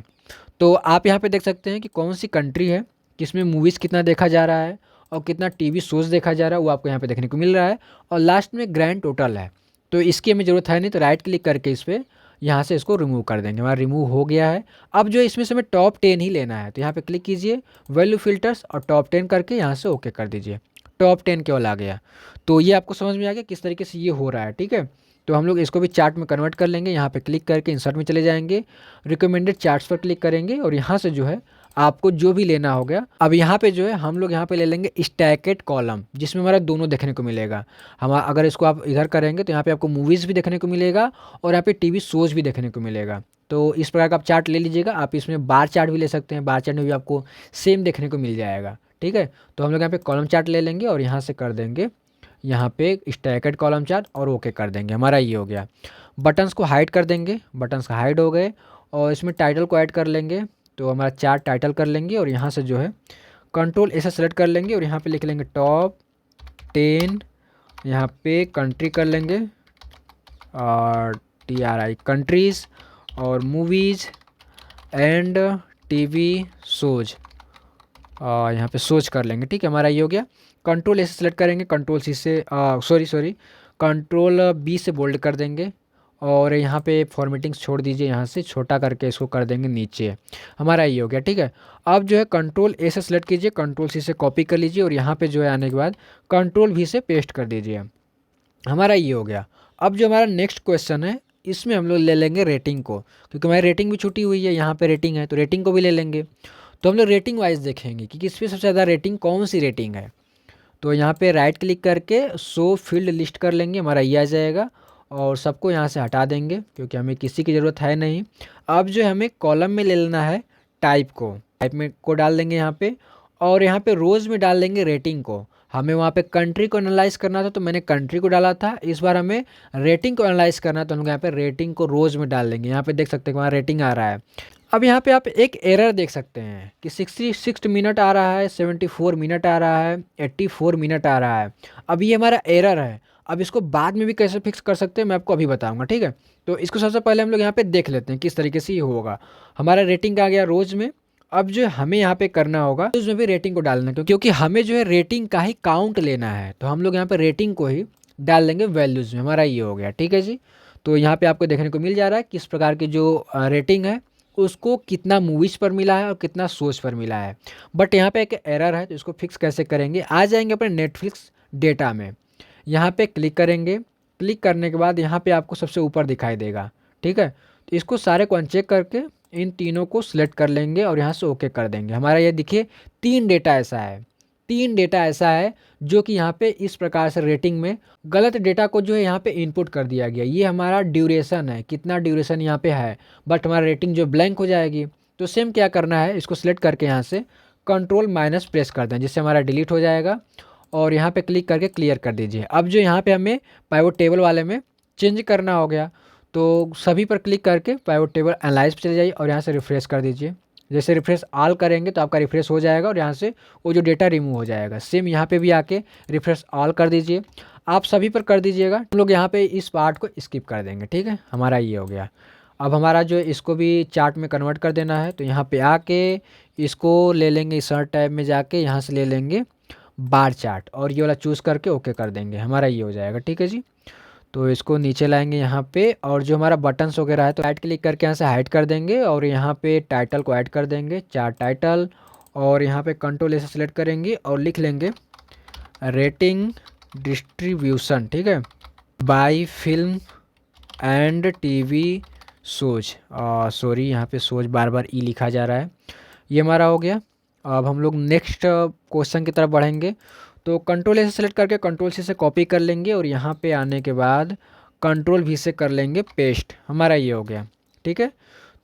तो आप यहाँ पे देख सकते हैं कि कौन सी कंट्री है, किसमें मूवीज़ कितना देखा जा रहा है और कितना टीवी शोज़ देखा जा रहा है, वो आपको यहाँ पे देखने को मिल रहा है। और लास्ट में ग्रैंड टोटल है, तो इसकी हमें ज़रूरत है नहीं, तो राइट क्लिक करके इस पर यहाँ से इसको रिमूव कर देंगे, हमारा रिमूव हो गया है। अब जो इसमें से हमें टॉप 10 ही लेना है, तो यहाँ पे क्लिक कीजिए, वैल्यू फिल्टर्स और टॉप 10 करके यहाँ से ओके कर दीजिए। टॉप 10 केवल आ गया। तो ये आपको समझ में आ गया किस तरीके से ये हो रहा है। ठीक है, तो हम लोग इसको भी चार्ट में कन्वर्ट कर लेंगे। यहाँ पे क्लिक करके इंसर्ट में चले जाएंगे, रिकमेंडेड चार्ट्स पर क्लिक करेंगे और यहाँ से जो है आपको जो भी लेना हो गया। अब यहाँ पे जो है हम लोग यहाँ पे ले लेंगे स्टैकेड कॉलम, जिसमें हमारा दोनों देखने को मिलेगा। हम अगर इसको आप इधर करेंगे तो यहाँ पे आपको मूवीज़ भी देखने को मिलेगा और यहाँ पे टीवी शोज़ भी देखने को मिलेगा। तो इस प्रकार का आप चार्ट ले लीजिएगा। आप इसमें बार चार्ट भी ले सकते हैं, बार चार्ट में भी आपको सेम देखने को मिल जाएगा। ठीक है, तो हम लोग यहाँ पे कॉलम चार्ट ले लेंगे और यहाँ से कर देंगे यहाँ पे स्टैकेड कॉलम चार्ट और ओके कर देंगे, हमारा ये हो गया। बटन्स को हाइड कर देंगे, बटन्स हाइड हो गए। और इसमें टाइटल को ऐड कर लेंगे, तो हमारा चार्ट टाइटल कर लेंगे और यहाँ से जो है कंट्रोल ऐसे सेलेक्ट कर लेंगे और यहाँ पे लिख लेंगे टॉप 10, यहाँ पे कंट्री कर लेंगे और TRI कंट्रीज़ और मूवीज़ एंड टीवी शोज, और यहाँ पे सोच कर लेंगे। ठीक है, हमारा ये हो गया। कंट्रोल ऐसे सेलेक्ट करेंगे, कंट्रोल सी से कंट्रोल B से बोल्ड कर देंगे और यहाँ पे फॉर्मेटिंग्स छोड़ दीजिए, यहाँ से छोटा करके इसको कर देंगे नीचे, हमारा ये हो गया। ठीक है, अब जो है कंट्रोल A से सेलेक्ट कीजिए, कंट्रोल C से कॉपी कर लीजिए और यहाँ पे जो है आने के बाद कंट्रोल V से पेस्ट कर दीजिए, हमारा ये हो गया। अब जो हमारा नेक्स्ट क्वेश्चन है, इसमें हम लोग ले लेंगे रेटिंग को, क्योंकि हमारी रेटिंग भी छुटी हुई है, यहाँ पे रेटिंग है तो रेटिंग को भी ले लेंगे। तो हम लोग रेटिंग वाइज देखेंगे कि किस पे सबसे ज़्यादा रेटिंग, कौन सी रेटिंग है। तो यहाँ पे राइट क्लिक करके शो फील्ड लिस्ट कर लेंगे, हमारा ये आ जाएगा और सबको यहाँ से हटा देंगे क्योंकि हमें किसी की ज़रूरत है नहीं। अब जो हमें कॉलम में ले लेना है टाइप को, टाइप में को डाल देंगे यहाँ पे, और यहाँ पे रोज़ में डाल देंगे रेटिंग को। हमें वहाँ पे कंट्री को एनालाइज करना था तो मैंने कंट्री को डाला था, इस बार हमें रेटिंग को एनालाइज करना है तो हम लोग यहाँ पे रेटिंग को रोज़ में डाल देंगे। यहाँ पे देख सकते हैं वहाँ रेटिंग आ रहा है। अब यहाँ पे आप एक एरर देख सकते हैं कि 66 मिनट आ रहा है, 74 मिनट आ रहा है, 84 मिनट आ रहा है। अब ये हमारा एरर है। अब इसको बाद में भी कैसे फिक्स कर सकते हैं मैं आपको अभी बताऊंगा। ठीक है, तो इसको सबसे पहले हम लोग यहाँ पे देख लेते हैं किस तरीके से ये होगा। हमारा रेटिंग आ गया रोज़ में। अब जो हमें यहाँ पे करना होगा उसमें भी रेटिंग को डालना है, क्योंकि हमें जो है रेटिंग का ही काउंट लेना है, तो हम लोग यहाँ पे रेटिंग को ही डाल देंगे वैल्यूज़ में, हमारा ये हो गया। ठीक है जी, तो यहाँ पे आपको देखने को मिल जा रहा है किस प्रकार की जो रेटिंग है उसको कितना मूवीज़ पर मिला है और कितना शोज़ पर मिला है। बट यहाँ पे एक एरर है, तो इसको फिक्स कैसे करेंगे। आ जाएंगे अपने नेटफ्लिक्स डेटा में, यहाँ पे क्लिक करेंगे। क्लिक करने के बाद यहाँ पे आपको सबसे ऊपर दिखाई देगा। ठीक है, तो इसको सारे को अनचेक करके इन तीनों को सिलेक्ट कर लेंगे और यहाँ से ओके कर देंगे। हमारा ये देखिए 3 डेटा ऐसा है, 3 डेटा ऐसा है जो कि यहाँ पे इस प्रकार से रेटिंग में गलत डेटा को जो है यहाँ पे इनपुट कर दिया गया। ये हमारा ड्यूरेशन है, कितना ड्यूरेशन यहाँ पे है, बट हमारा रेटिंग जो ब्लैंक हो जाएगी। तो सेम क्या करना है, इसको सिलेक्ट करके यहाँ से कंट्रोल माइनस प्रेस कर दें, जिससे हमारा डिलीट हो जाएगा और यहाँ पे क्लिक करके क्लियर कर दीजिए। अब जो यहाँ पे हमें पाइवट टेबल वाले में चेंज करना हो गया, तो सभी पर क्लिक करके पाइवट टेबल एनालाइज पे चले जाइए और यहाँ से रिफ्रेश कर दीजिए। जैसे रिफ्रेश ऑल करेंगे तो आपका रिफ्रेश हो जाएगा और यहाँ से वो जो डेटा रिमूव हो जाएगा। सेम यहाँ पे भी आके रिफ्रेश ऑल कर दीजिए। आप सभी पर कर दीजिएगा। हम लोग यहाँ पे इस पार्ट को स्किप कर देंगे, ठीक है। हमारा ये हो गया। अब हमारा जो इसको भी चार्ट में कन्वर्ट कर देना है, तो यहाँ पे आके इसको ले लेंगे, सर्च टैब में जाके यहाँ से ले लेंगे बार चार्ट और ये वाला चूज़ करके ओके कर देंगे, हमारा ये हो जाएगा, ठीक है जी। तो इसको नीचे लाएंगे यहाँ पे, और जो हमारा बटन्स वगैरह है तो राइट क्लिक करके यहाँ से हाइड कर देंगे और यहाँ पे टाइटल को ऐड कर देंगे, चार्ट टाइटल, और यहाँ पे कंट्रोल ऐसे सेलेक्ट करेंगे और लिख लेंगे रेटिंग डिस्ट्रीब्यूशन, ठीक है, by film and TV shows. Sorry, यहाँ पे सोज बार बार ई लिखा जा रहा है। ये हमारा हो गया। अब हम लोग नेक्स्ट क्वेश्चन की तरफ बढ़ेंगे। तो कंट्रोल ए से सेलेक्ट करके कंट्रोल सी से कॉपी कर लेंगे और यहाँ पे आने के बाद कंट्रोल वी से कर लेंगे पेस्ट, हमारा ये हो गया, ठीक है।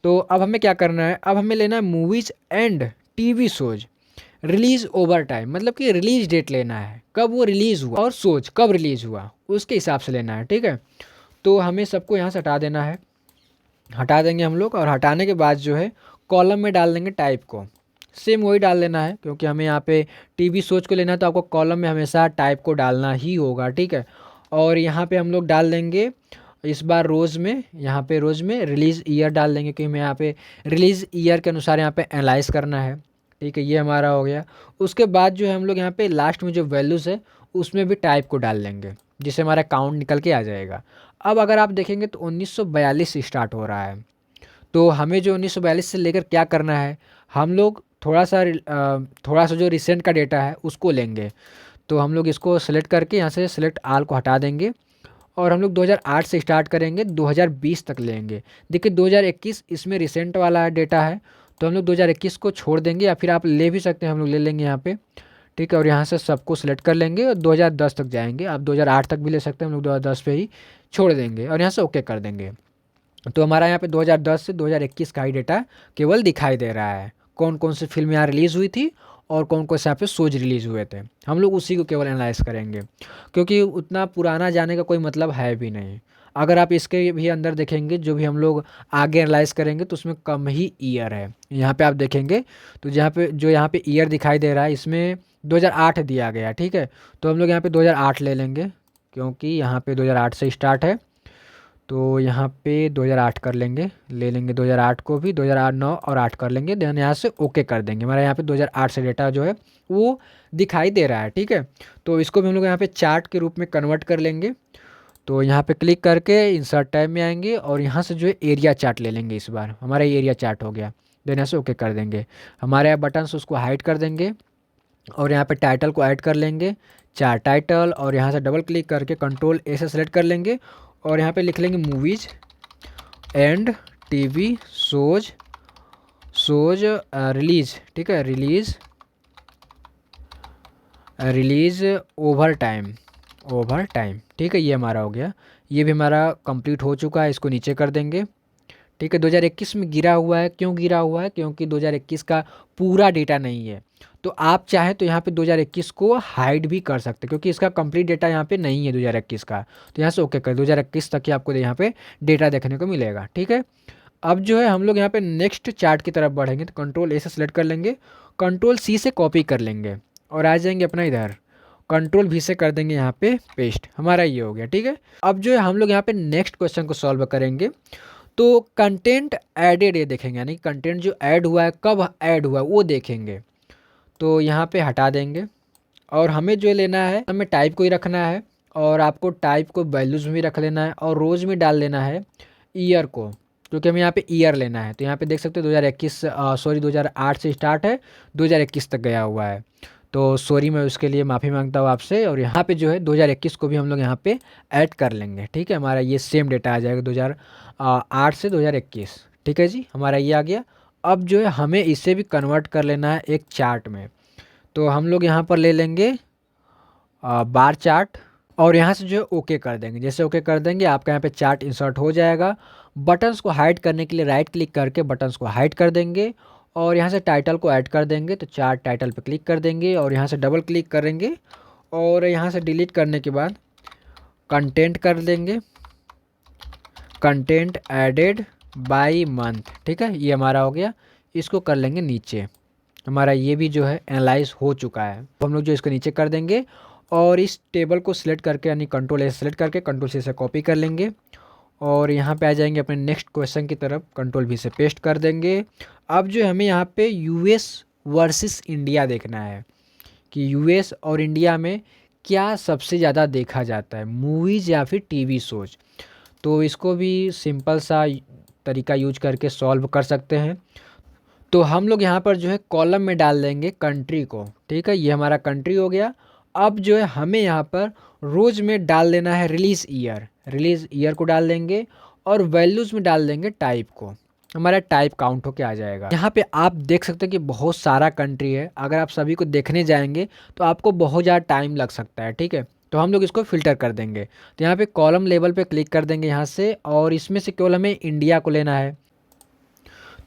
तो अब हमें क्या करना है, अब हमें लेना है movies and TV shows release over time, मतलब कि रिलीज डेट लेना है, कब वो रिलीज़ हुआ और शोज कब रिलीज़ हुआ उसके हिसाब से लेना है, ठीक है। तो हमें सबको यहाँ से हटा देना है, हटा देंगे हम लोग, और हटाने के बाद जो है कॉलम में डाल देंगे टाइप को, सेम वही डाल लेना है, क्योंकि हमें यहाँ पे टीवी सोच को लेना है तो आपको कॉलम में हमेशा टाइप को डालना ही होगा, ठीक है। और यहाँ पे हम लोग डाल देंगे इस बार रोज़ में, यहाँ पे रोज़ में रिलीज़ ईयर डाल देंगे, क्योंकि हमें यहाँ पे रिलीज़ ईयर के अनुसार यहाँ पे एनालाइज करना है, ठीक है। ये हमारा हो गया। उसके बाद जो है हम लोग यहाँ पे लास्ट में जो वैल्यूज़ है उसमें भी टाइप को डाल देंगे, जिससे हमारा काउंट निकल के आ जाएगा। अब अगर आप देखेंगे तो 1942 से स्टार्ट हो रहा है, तो हमें जो 1942 से लेकर क्या करना है, हम लोग थोड़ा सा जो रिसेंट का डेटा है उसको लेंगे। तो हम लोग इसको सेलेक्ट करके यहाँ से सेलेक्ट आल को हटा देंगे और हम लोग 2008 से स्टार्ट करेंगे, 2020 तक लेंगे। देखिए 2021 इसमें रिसेंट वाला डेटा है, तो हम लोग 2021 को छोड़ देंगे, या फिर आप ले भी सकते हैं, हम लोग ले लेंगे यहाँ पे, ठीक है। और यहाँ से सबको सेलेक्ट कर लेंगे और 2010 तक जाएंगे, आप 2008 तक भी ले सकते हैं, हम लोग 2010 पे ही छोड़ देंगे और यहाँ से ओके कर देंगे। तो हमारा यहाँ पे 2010 से 2021 का ही डेटा केवल दिखाई दे रहा है, कौन कौन सी फिल्म यहाँ रिलीज़ हुई थी और कौन कौन से यहाँ पे शोज रिलीज़ हुए थे, हम लोग उसी को केवल एनालाइज करेंगे, क्योंकि उतना पुराना जाने का कोई मतलब है भी नहीं। अगर आप इसके भी अंदर देखेंगे जो भी हम लोग आगे एनालाइज करेंगे तो उसमें कम ही ईयर है। यहाँ पे आप देखेंगे तो यहाँ पे ईयर दिखाई दे रहा है इसमें 2008 दिया गया, ठीक है। तो हम लोग यहाँ पे 2008 ले लेंगे, क्योंकि यहाँ पे 2008 से स्टार्ट है, तो यहाँ पे 2008 कर लेंगे, ले लेंगे 2008 को भी, 2008 9 और 8 कर लेंगे, देन यहाँ से ओके कर देंगे। हमारा यहाँ पे 2008 से डेटा जो है वो दिखाई दे रहा है, ठीक है। तो इसको भी हम लोग यहाँ पे चार्ट के रूप में कन्वर्ट कर लेंगे। तो यहाँ पे क्लिक करके इंसर्ट टैब में आएंगे और यहाँ से जो है एरिया चार्ट ले लेंगे, इस बार हमारा ये एरिया चार्ट हो गया, देन यहाँ से ओके कर देंगे। हमारे यहाँ बटन्स उसको हाइड कर देंगे और यहाँ पे टाइटल को ऐड कर लेंगे, चार्ट टाइटल, और यहाँ से डबल क्लिक करके कंट्रोल ए से सेलेक्ट कर लेंगे और यहाँ पे लिख लेंगे movies and TV shows release, ठीक है, रिलीज़ ओवर टाइम, ठीक है। ये हमारा हो गया, ये भी हमारा कंप्लीट हो चुका है, इसको नीचे कर देंगे, ठीक है। 2021 में गिरा हुआ है, क्यों गिरा हुआ है, क्योंकि 2021 का पूरा डेटा नहीं है। तो आप चाहें तो यहाँ पे 2021 को हाइड भी कर सकते हैं, क्योंकि इसका कंप्लीट डेटा यहाँ पे नहीं है 2021 का। तो यहाँ से ओके कर, 2021 तक ही आपको यहाँ पे डेटा देखने को मिलेगा, ठीक है। अब जो है हम लोग यहाँ पे नेक्स्ट चार्ट की तरफ बढ़ेंगे, तो कंट्रोल ए से सेलेक्ट कर लेंगे, कंट्रोल सी से कॉपी कर लेंगे और आ जाएंगे अपना इधर, कंट्रोल भी से कर देंगे यहाँ पे पेस्ट, हमारा ये हो गया, ठीक है। अब जो है हम लोग यहाँ पे नेक्स्ट क्वेश्चन को सॉल्व करेंगे। तो कंटेंट एडेड ये देखेंगे, यानी कंटेंट जो ऐड हुआ है कब ऐड हुआ है वो देखेंगे। तो यहाँ पे हटा देंगे और हमें जो लेना है, हमें टाइप को ही रखना है और आपको टाइप को वैल्यूज़ में भी रख लेना है और रोज़ में डाल लेना है ईयर को, क्योंकि हमें यहाँ पे ईयर लेना है। तो यहाँ पे देख सकते हो 2008 से स्टार्ट है, 2021 तक गया हुआ है। तो सॉरी, मैं उसके लिए माफ़ी मांगता हूँ आपसे। और यहाँ पे जो है 2021 को भी हम लोग यहाँ पे ऐड कर लेंगे, ठीक है। हमारा ये सेम डेटा आ जाएगा 2008 से 2021, ठीक है जी, हमारा ये आ गया। अब जो है हमें इसे भी कन्वर्ट कर लेना है एक चार्ट में। तो हम लोग यहाँ पर ले लेंगे बार चार्ट और यहाँ से जो है ओके कर देंगे। जैसे ओके कर देंगे आपका यहाँ पे चार्ट इंसर्ट हो जाएगा। बटन्स को हाइड करने के लिए राइट क्लिक करके बटन्स को हाइड कर देंगे और यहाँ से टाइटल को ऐड कर देंगे। तो चार्ट टाइटल पे क्लिक कर देंगे और यहाँ से डबल क्लिक करेंगे और यहाँ से डिलीट करने के बाद कंटेंट कर देंगे, कंटेंट एडेड बाय मंथ, ठीक है, ये हमारा हो गया। इसको कर लेंगे नीचे, हमारा ये भी जो है एनालाइज हो चुका है। तो हम लोग जो इसको नीचे कर देंगे और इस टेबल को सिलेक्ट करके यानी कंट्रोल ए सेलेक्ट करके कंट्रोल सी से कॉपी कर लेंगे और यहाँ पे आ जाएंगे अपने नेक्स्ट क्वेश्चन की तरफ, कंट्रोल वी से पेस्ट कर देंगे। अब जो हमें यहाँ पे यूएस वर्सेस इंडिया देखना है कि यूएस और इंडिया में क्या सबसे ज़्यादा देखा जाता है, मूवीज़ या फिर टीवी शोज। तो इसको भी सिंपल सा तरीका यूज करके सॉल्व कर सकते हैं। तो हम लोग यहाँ पर जो है कॉलम में डाल देंगे कंट्री को, ठीक है, ये हमारा कंट्री हो गया। अब जो है हमें यहाँ पर रोज में डाल देना है रिलीज़ ईयर को डाल देंगे और वैल्यूज़ में डाल देंगे टाइप को, हमारा टाइप काउंट होके आ जाएगा। यहाँ पे आप देख सकते हैं कि बहुत सारा कंट्री है, अगर आप सभी को देखने जाएंगे तो आपको बहुत ज़्यादा टाइम लग सकता है, ठीक है। तो हम लोग इसको फिल्टर कर देंगे। तो यहाँ पे कॉलम लेवल पे क्लिक कर देंगे यहाँ से और इसमें से केवल हमें इंडिया को लेना है।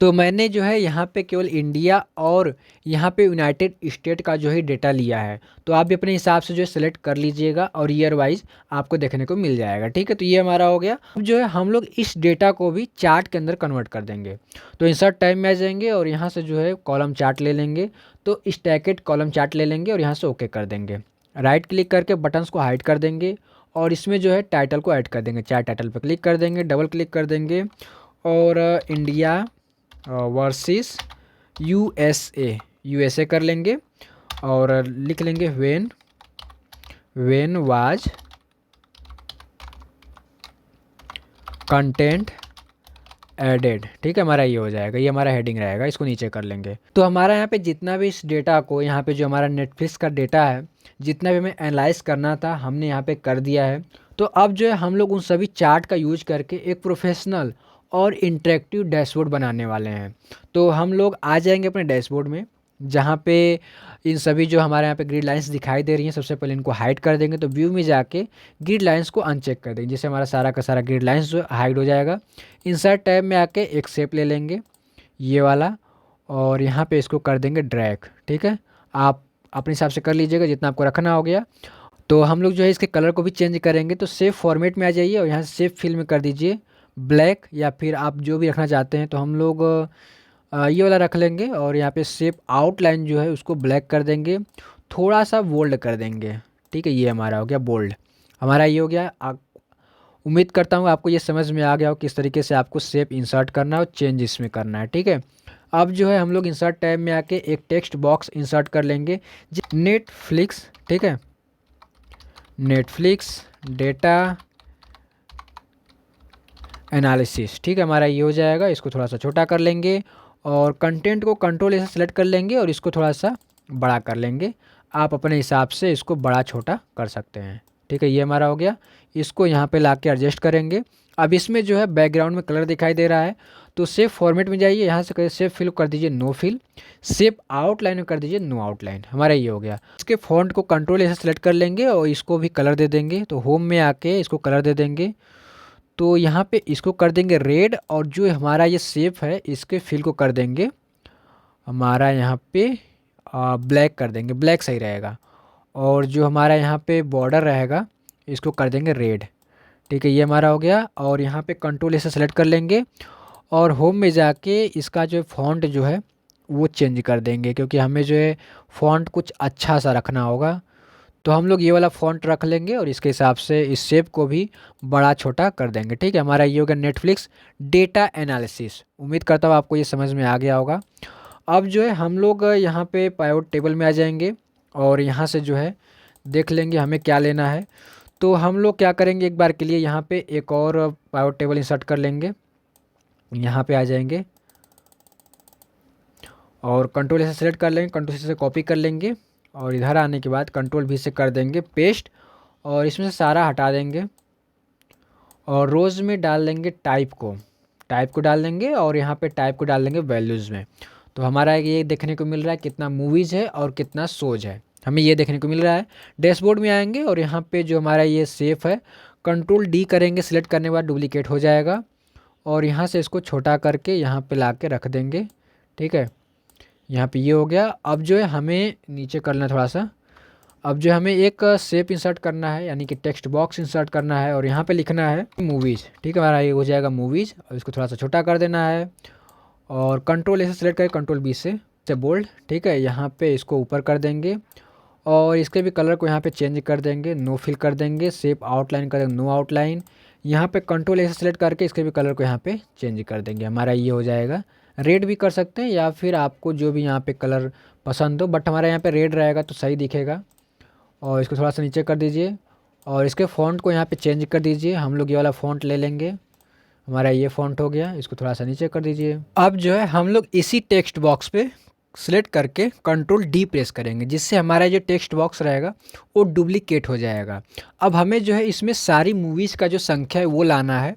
तो मैंने जो है यहाँ पे केवल इंडिया और यहाँ पे यूनाइटेड स्टेट का जो है डेटा लिया है। तो आप भी अपने हिसाब से जो है सेलेक्ट कर लीजिएगा और ईयर वाइज आपको देखने को मिल जाएगा, ठीक है। तो ये हमारा हो गया। अब जो है हम लोग इस डेटा को भी चार्ट के अंदर कन्वर्ट कर देंगे। तो इंसर्ट टाइप में आ जाएंगे और यहाँ से जो है कॉलम चार्ट ले लेंगे। तो स्टैकेड कॉलम चार्ट ले लेंगे और यहाँ से ओके कर देंगे। राइट क्लिक करके बटन्स को हाइड कर देंगे और इसमें जो है टाइटल को ऐड कर देंगे। चार्ट टाइटल पर क्लिक कर देंगे, डबल क्लिक कर देंगे और इंडिया वर्सेस यूएसए कर लेंगे और लिख लेंगे व्हेन वाज कंटेंट एडेड, ठीक है। हमारा ये हो जाएगा, ये हमारा हेडिंग रहेगा, इसको नीचे कर लेंगे। तो हमारा यहाँ पे जितना भी इस डेटा को, यहाँ पे जो हमारा नेटफ्लिक्स का डेटा है, जितना भी हमें एनालाइज करना था हमने यहाँ पे कर दिया है। तो अब जो है हम लोग उन सभी चार्ट का यूज करके एक प्रोफेशनल और इंटरेक्टिव डैशबोर्ड बनाने वाले हैं। तो हम लोग आ जाएंगे अपने डैशबोर्ड में, जहाँ पे इन सभी जो हमारे यहाँ पे ग्रिड लाइंस दिखाई दे रही हैं, सबसे पहले इनको हाइड कर देंगे। तो व्यू में जाके ग्रिड लाइंस को अनचेक कर देंगे, जिससे हमारा सारा का सारा ग्रिड लाइंस जो हाइड हो जाएगा। इंसर्ट टैब में आके एक शेप ले लेंगे ये वाला और यहाँ पे इसको कर देंगे ड्रैग, ठीक है। आप अपने हिसाब से कर लीजिएगा जितना आपको रखना हो गया। तो हम लोग जो है इसके कलर को भी चेंज करेंगे। तो सेव फॉर्मेट में आ जाइए और यहाँ से सेव फिल में कर दीजिए ब्लैक, या फिर आप जो भी रखना चाहते हैं। तो हम लोग ये वाला रख लेंगे और यहाँ पे शेप आउटलाइन जो है उसको ब्लैक कर देंगे, थोड़ा सा बोल्ड कर देंगे, ठीक है। ये हमारा हो गया बोल्ड, हमारा ये हो गया। उम्मीद करता हूँ आपको ये समझ में आ गया हो किस तरीके से आपको शेप इंसर्ट करना है और चेंज इसमें करना है, ठीक है। अब जो है हम लोग इंसर्ट टैब में आके एक टेक्स्ट बॉक्स इंसर्ट कर लेंगे, नेटफ्लिक्स, ठीक है, नेटफ्लिक्स डेटा एनालिसिस, ठीक है। हमारा ये हो जाएगा, इसको थोड़ा सा छोटा कर लेंगे और कंटेंट को कंट्रोल ऐसे सेलेक्ट कर लेंगे और इसको थोड़ा सा बड़ा कर लेंगे। आप अपने हिसाब से इसको बड़ा छोटा कर सकते हैं, ठीक है। ये हमारा हो गया। इसको यहाँ पे लाके एडजस्ट करेंगे। अब इसमें जो है बैकग्राउंड में कलर दिखाई दे रहा है, तो सेव फॉर्मेट में जाइए, यहाँ से सेव फिल कर दीजिए नो फिल, सेव आउटलाइन में कर दीजिए नो आउटलाइन, हमारा ये हो गया। इसके फॉन्ट को कंट्रोल ऐसे सेलेक्ट कर लेंगे और इसको भी कलर दे देंगे। तो होम में आके इसको कलर दे देंगे। तो यहाँ पे इसको कर देंगे रेड और जो हमारा ये शेप है इसके फिल को कर देंगे हमारा यहाँ पे ब्लैक कर देंगे, ब्लैक सही रहेगा। और जो हमारा यहाँ पे बॉर्डर रहेगा इसको कर देंगे रेड, ठीक है। ये हमारा हो गया। और यहाँ पे कंट्रोल ऐसे सेलेक्ट कर लेंगे और होम में जाके इसका जो फ़ॉन्ट जो है वो चेंज कर देंगे, क्योंकि हमें जो है फ़ॉन्ट कुछ अच्छा सा रखना होगा। तो हम लोग ये वाला फ़ॉन्ट रख लेंगे और इसके हिसाब से इस शेप को भी बड़ा छोटा कर देंगे, ठीक है। हमारा ये होगा नेटफ्लिक्स डेटा एनालिसिस। उम्मीद करता हूँ आपको ये समझ में आ गया होगा। अब जो है हम लोग यहाँ पे पाइवट टेबल में आ जाएंगे और यहाँ से जो है देख लेंगे हमें क्या लेना है। तो हम लोग क्या करेंगे, एक बार के लिए यहाँ पे एक और पाइवट टेबल इंसर्ट कर लेंगे। यहाँ पे आ जाएंगे और कंट्रोल से सेलेक्ट कर लेंगे, कंट्रोल से कॉपी कर लेंगे और इधर आने के बाद कंट्रोल भी से कर देंगे पेस्ट और इसमें से सारा हटा देंगे और रोज़ में डाल देंगे टाइप को डाल देंगे और यहाँ पे टाइप को डाल देंगे वैल्यूज़ में। तो हमारा ये देखने को मिल रहा है कितना मूवीज़ है और कितना शोज है, हमें ये देखने को मिल रहा है। डैशबोर्ड में आएंगे और यहाँ पे जो हमारा ये सेफ है कंट्रोल डी करेंगे, सिलेक्ट करने के बाद डुप्लीकेट हो जाएगा और यहाँ से इसको छोटा करके यहाँ पे ला के रख देंगे, ठीक है। यहाँ पे ये हो गया। अब जो है हमें नीचे करना थोड़ा सा, अब जो हमें एक शेप इंसर्ट करना है यानी कि टेक्स्ट बॉक्स इंसर्ट करना है और यहाँ पे लिखना है मूवीज़, ठीक है। हमारा ये हो जाएगा मूवीज़ और इसको थोड़ा सा छोटा कर देना है और कंट्रोल ए से सिलेक्ट करके कंट्रोल बी से बोल्ड, ठीक है। यहाँ पे इसको ऊपर कर देंगे और इसके भी कलर को यहाँ पे चेंज कर देंगे, नो फिल कर देंगे, शेप आउटलाइन कर देंगे, नो आउटलाइन। यहाँ पे कंट्रोल ऐसे सेलेक्ट करके इसके भी कलर को यहाँ पे चेंज कर देंगे। हमारा ये हो जाएगा। रेड भी कर सकते हैं या फिर आपको जो भी यहाँ पे कलर पसंद हो, बट हमारा यहाँ पे रेड रहेगा तो सही दिखेगा। और इसको थोड़ा सा नीचे कर दीजिए और इसके फ़ॉन्ट को यहाँ पे चेंज कर दीजिए। हम लोग ये वाला फ़ॉन्ट ले लेंगे। हमारा ये फ़ॉन्ट हो गया, इसको थोड़ा सा नीचे कर दीजिए। अब जो है हम लोग इसी टेक्स्ट बॉक्स पे सेलेक्ट करके कंट्रोल डी प्रेस करेंगे, जिससे हमारा जो टेक्स्ट बॉक्स रहेगा वो डुप्लीकेट हो जाएगा। अब हमें जो है इसमें सारी मूवीज़ का जो संख्या है वो लाना है।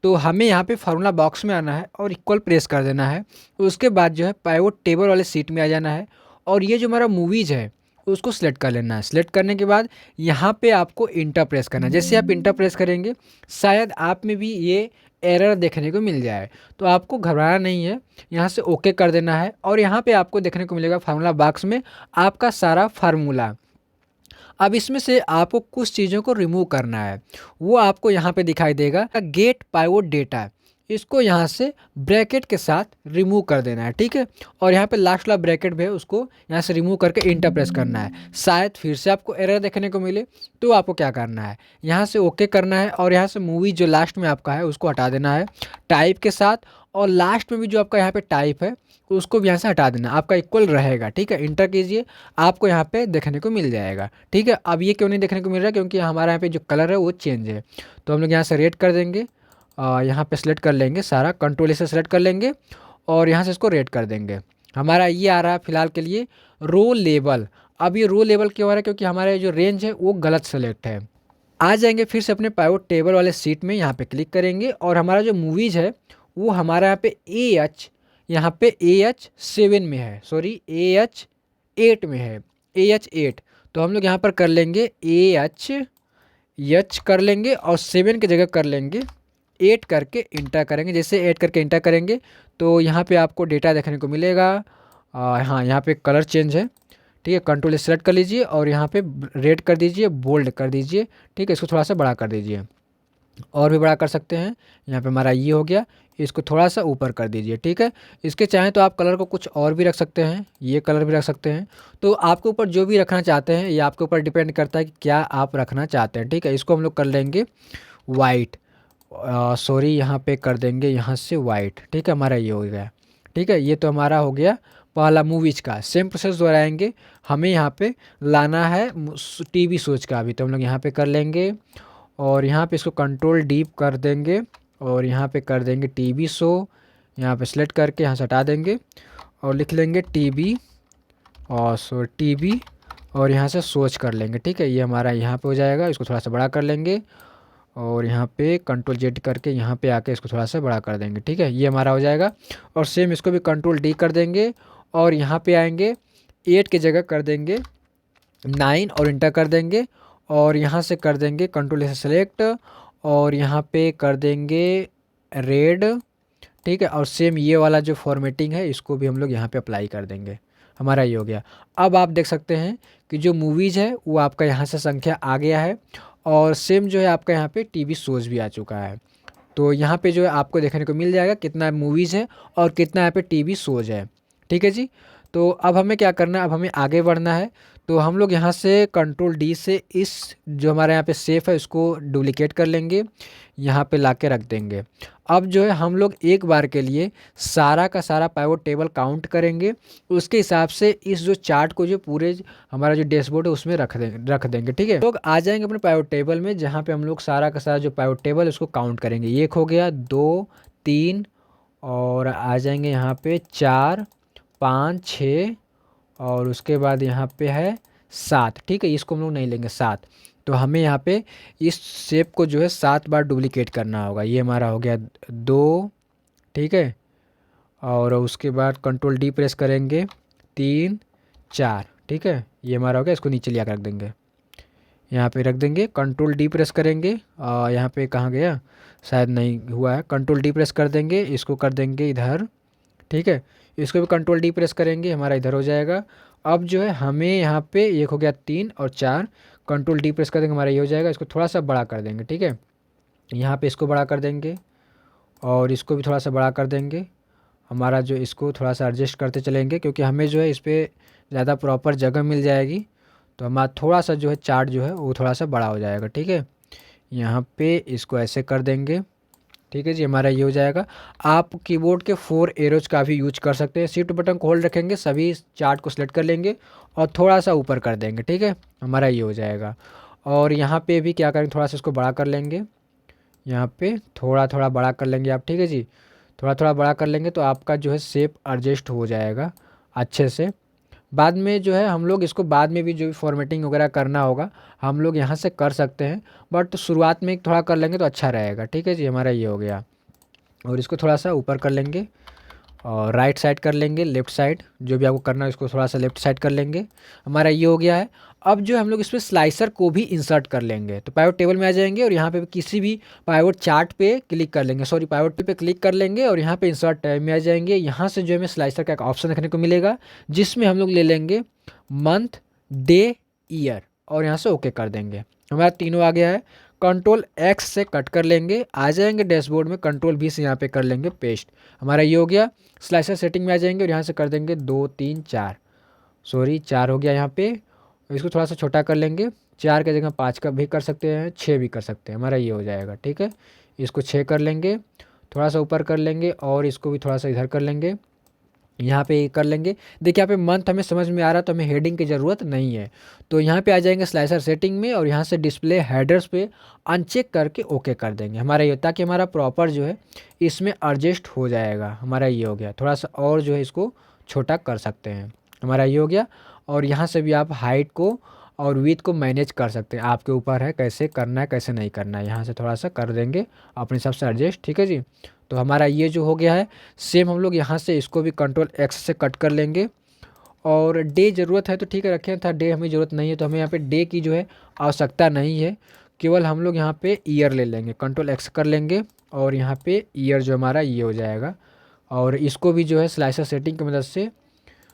तो हमें यहाँ पे फार्मूला बॉक्स में आना है और इक्वल प्रेस कर देना है। उसके बाद जो है पाइवोट टेबल वाले सीट में आ जाना है और ये जो हमारा मूवीज़ है उसको सिलेक्ट कर लेना है। सिलेक्ट करने के बाद यहाँ पे आपको इंटर प्रेस करना है। जैसे आप इंटर प्रेस करेंगे शायद आप में भी ये एरर देखने को मिल जाए, तो आपको घबराना नहीं है, यहाँ से ओके कर देना है। और यहाँ पे आपको देखने को मिलेगा फार्मूला बॉक्स में आपका सारा फार्मूला। अब इसमें से आपको कुछ चीज़ों को रिमूव करना है, वो आपको यहाँ पे दिखाई देगा गेट पाइवोट डेटा। इसको यहाँ से ब्रैकेट के साथ रिमूव कर देना है, ठीक है। और यहाँ पे लास्ट वाला ब्रैकेट भी है, उसको यहाँ से रिमूव करके इंटर प्रेस करना है। शायद फिर से आपको एरर देखने को मिले तो आपको क्या करना है, यहाँ से ओके करना है और यहाँ से मूवी जो लास्ट में आपका है उसको हटा देना है टाइप के साथ। और लास्ट में भी जो आपका यहाँ पे टाइप है उसको भी यहाँ से हटा देना, आपका इक्वल रहेगा, ठीक है। इंटर कीजिए, आपको यहाँ पे देखने को मिल जाएगा, ठीक है। अब ये क्यों नहीं देखने को मिल रहा है, क्योंकि हमारा यहाँ पे जो कलर है वो चेंज है। तो हम लोग यहाँ से रेड कर देंगे, यहाँ पे सेलेक्ट कर लेंगे, सारा कंट्रोल से सेलेक्ट कर लेंगे और यहाँ से इसको रेड कर देंगे। हमारा ये आ रहा है फिलहाल के लिए रो लेबल। अब ये रो लेबल क्यों आ रहा है, क्योंकि हमारा जो रेंज है वो गलत सेलेक्ट है। आ जाएंगे फिर से अपने पाइवोट टेबल वाले सीट में, यहाँ पे क्लिक करेंगे और हमारा जो मूवीज़ है वो हमारा यहाँ पे यहाँ पे AH7 में है, सॉरी AH8 में है, AH8। तो हम लोग यहाँ पर कर लेंगे AH कर लेंगे और 7 की जगह कर लेंगे 8 करके इंटर करेंगे। जैसे 8 करके इंटर करेंगे तो यहाँ पे आपको डेटा देखने को मिलेगा। हाँ, यहाँ पे कलर चेंज है, ठीक है। कंट्रोल सेलेक्ट कर लीजिए और यहाँ पे रेड कर दीजिए, बोल्ड कर दीजिए, ठीक है। इसको थोड़ा सा बड़ा कर दीजिए, और भी बड़ा कर सकते हैं। यहाँ पे हमारा ये हो गया, इसको थोड़ा सा ऊपर कर दीजिए, ठीक है। इसके चाहें तो आप कलर को कुछ और भी रख सकते हैं, ये कलर भी रख सकते हैं। तो आपके ऊपर जो भी रखना चाहते हैं, ये आपके ऊपर डिपेंड करता है कि क्या आप रखना चाहते हैं, ठीक है। इसको हम लोग कर लेंगे वाइट, सॉरी यहाँ पे कर देंगे यहाँ से वाइट, ठीक है। हमारा ये हो गया, ठीक है। ये तो हमारा हो गया पहला मूवीज़ का। सेम प्रोसेस दोहराएंगे, हमें यहाँ पे लाना है टीवी शोज का भी। तो हम लोग यहाँ पे कर लेंगे और यहाँ पे इसको कंट्रोल डी कर देंगे और यहाँ पे कर देंगे टीवी शो। यहाँ पे सेलेक्ट करके यहाँ से हटा देंगे और लिख लेंगे टीवी और टीवी और यहाँ से सोच कर लेंगे, ठीक है। ये हमारा यहाँ पे हो जाएगा। इसको थोड़ा सा बड़ा कर लेंगे और यहाँ पे कंट्रोल जेड करके यहाँ पे आके इसको थोड़ा सा बड़ा कर देंगे, ठीक है। ये हमारा हो जाएगा। और सेम इसको भी कंट्रोल डी कर देंगे और यहाँ पे आएंगे 8 की जगह कर देंगे 9 और इंटर कर देंगे और यहाँ से कर देंगे कंट्रोल से सेलेक्ट और यहाँ पे कर देंगे रेड, ठीक है। और सेम ये वाला जो फॉर्मेटिंग है इसको भी हम लोग यहाँ पे अप्लाई कर देंगे। हमारा ये हो गया। अब आप देख सकते हैं कि जो मूवीज़ है वो आपका यहाँ से संख्या आ गया है और सेम जो है आपका यहाँ पे टीवी शोज़ भी आ चुका है। तो यहाँ पे जो है आपको देखने को मिल जाएगा कितना मूवीज़ है और कितना यहाँ पे टीवी शोज़ है, ठीक है जी। तो अब हमें क्या करना है, अब हमें आगे बढ़ना है। तो हम लोग यहाँ से कंट्रोल डी से इस जो हमारे यहाँ पे सेफ है इसको डुप्लीकेट कर लेंगे, यहाँ पे ला के रख देंगे। अब जो है हम लोग एक बार के लिए सारा का सारा पाइवोट टेबल काउंट करेंगे, उसके हिसाब से इस जो चार्ट को जो पूरे हमारा जो डैशबोर्ड है उसमें रख देंगे, ठीक है। लोग आ जाएंगे अपने पाइवोट टेबल में, जहाँ पे हम लोग सारा का सारा जो पाइवोट टेबल है उसको काउंट करेंगे। 1 हो गया, 2, 3 और आ जाएंगे यहाँ पे 4, 5, 6 और उसके बाद यहाँ पे है 7, ठीक है। इसको हम लोग नहीं लेंगे 7। तो हमें यहाँ पे इस शेप को जो है 7 बार डुप्लीकेट करना होगा। ये हमारा हो गया 2, ठीक है। और उसके बाद कंट्रोल डी प्रेस करेंगे 3, 4, ठीक है। ये हमारा हो गया। इसको नीचे लिया कर रख देंगे, यहाँ पे रख देंगे। कंट्रोल डी प्रेस करेंगे, यहाँ पे कहाँ गया, शायद नहीं हुआ है। कंट्रोल डी प्रेस कर देंगे, इसको कर देंगे इधर, ठीक है। इसको भी कंट्रोल डी प्रेस करेंगे, हमारा इधर हो जाएगा। अब जो है हमें यहाँ पे 1 हो गया, 3 और 4 कंट्रोल डी प्रेस कर देंगे, हमारा ये हो जाएगा। इसको थोड़ा सा बड़ा कर देंगे, ठीक है। यहाँ पे इसको बड़ा कर देंगे और इसको भी थोड़ा सा बड़ा कर देंगे। हमारा जो इसको थोड़ा सा एडजस्ट करते चलेंगे क्योंकि हमें जो है इस पर ज़्यादा प्रॉपर जगह मिल जाएगी। तो हमारा थोड़ा सा जो है चार्ट जो है वो थोड़ा सा बड़ा हो जाएगा। ठीक है, यहाँ पे इसको ऐसे कर देंगे। ठीक है जी, हमारा ये हो जाएगा। आप कीबोर्ड के 4 एरोज का भी यूज कर सकते हैं। शिफ्ट बटन को होल्ड रखेंगे, सभी चार्ट को सिलेक्ट कर लेंगे और थोड़ा सा ऊपर कर देंगे। ठीक है, हमारा ये हो जाएगा। और यहाँ पे भी क्या करेंगे, थोड़ा सा इसको बड़ा कर लेंगे, यहाँ पे थोड़ा थोड़ा बड़ा कर लेंगे आप। ठीक है जी, थोड़ा थोड़ा बड़ा कर लेंगे तो आपका जो है शेप एडजस्ट हो जाएगा अच्छे से। बाद में जो है हम लोग इसको बाद में भी जो भी फॉर्मेटिंग वगैरह करना होगा हम लोग यहाँ से कर सकते हैं, बट शुरुआत में थोड़ा कर लेंगे तो अच्छा रहेगा। ठीक है जी, हमारा ये हो गया। और इसको थोड़ा सा ऊपर कर लेंगे और राइट साइड कर लेंगे, लेफ़्ट साइड जो भी आपको करना है इसको थोड़ा सा लेफ़्ट साइड कर लेंगे। हमारा ये हो गया है। अब जो हम लोग इसमें स्लाइसर को भी इंसर्ट कर लेंगे। तो पाइवट टेबल में आ जाएंगे और यहाँ पे किसी भी पाइवट चार्ट पे क्लिक कर लेंगे, सॉरी पाइवट पे क्लिक कर लेंगे और यहाँ पे इंसर्ट टैब में आ जाएंगे। यहाँ से जो हमें स्लाइसर का एक ऑप्शन देखने को मिलेगा जिसमें हम लोग ले लेंगे मंथ, डे, ईयर और यहाँ से ओके कर देंगे। हमारा तीनों आ गया है। कंट्रोल एक्स से कट कर लेंगे, आ जाएंगे डैशबोर्ड में, कंट्रोल भी से यहाँ पे कर लेंगे पेस्ट। हमारा ये हो गया। स्लाइसर सेटिंग में आ जाएंगे और यहाँ से कर देंगे 2 3 4, सॉरी 4 हो गया यहाँ पे। इसको थोड़ा सा छोटा कर लेंगे, 4 की जगह 5 का भी कर सकते हैं, 6 भी कर सकते हैं। हमारा ये हो जाएगा। ठीक है, इसको 6 कर लेंगे, थोड़ा सा ऊपर कर लेंगे और इसको भी थोड़ा सा इधर कर लेंगे, यहाँ पे कर लेंगे। देखिए यहाँ पे मंथ हमें समझ में आ रहा है तो हमें हेडिंग की ज़रूरत नहीं है। तो यहाँ पे आ जाएंगे स्लाइसर सेटिंग में और यहाँ से डिस्प्ले हेडर्स पे अनचेक करके ओके कर देंगे। हमारा ये ताकि हमारा प्रॉपर जो है इसमें एडजस्ट हो जाएगा। हमारा ये हो गया। थोड़ा सा और जो है इसको छोटा कर सकते हैं। हमारा ये हो गया। और यहाँ से भी आप हाइट को और विड्थ को मैनेज कर सकते हैं, आपके ऊपर है कैसे करना है कैसे नहीं करना है। यहाँ से थोड़ा सा कर देंगे अपने हिसाब से एडजस्ट। ठीक है जी, तो हमारा ये जो हो गया है। सेम हम लोग यहाँ से इसको भी कंट्रोल एक्स से कट कर लेंगे। और डे ज़रूरत है तो ठीक है रखें, था डे हमें ज़रूरत नहीं है तो हमें यहाँ पे डे की जो है आवश्यकता नहीं है। केवल हम लोग यहाँ पे ईयर ले लेंगे, कंट्रोल एक्स कर लेंगे और यहाँ पे ईयर जो हमारा ये हो जाएगा। और इसको भी जो है स्लाइसर सेटिंग की मदद से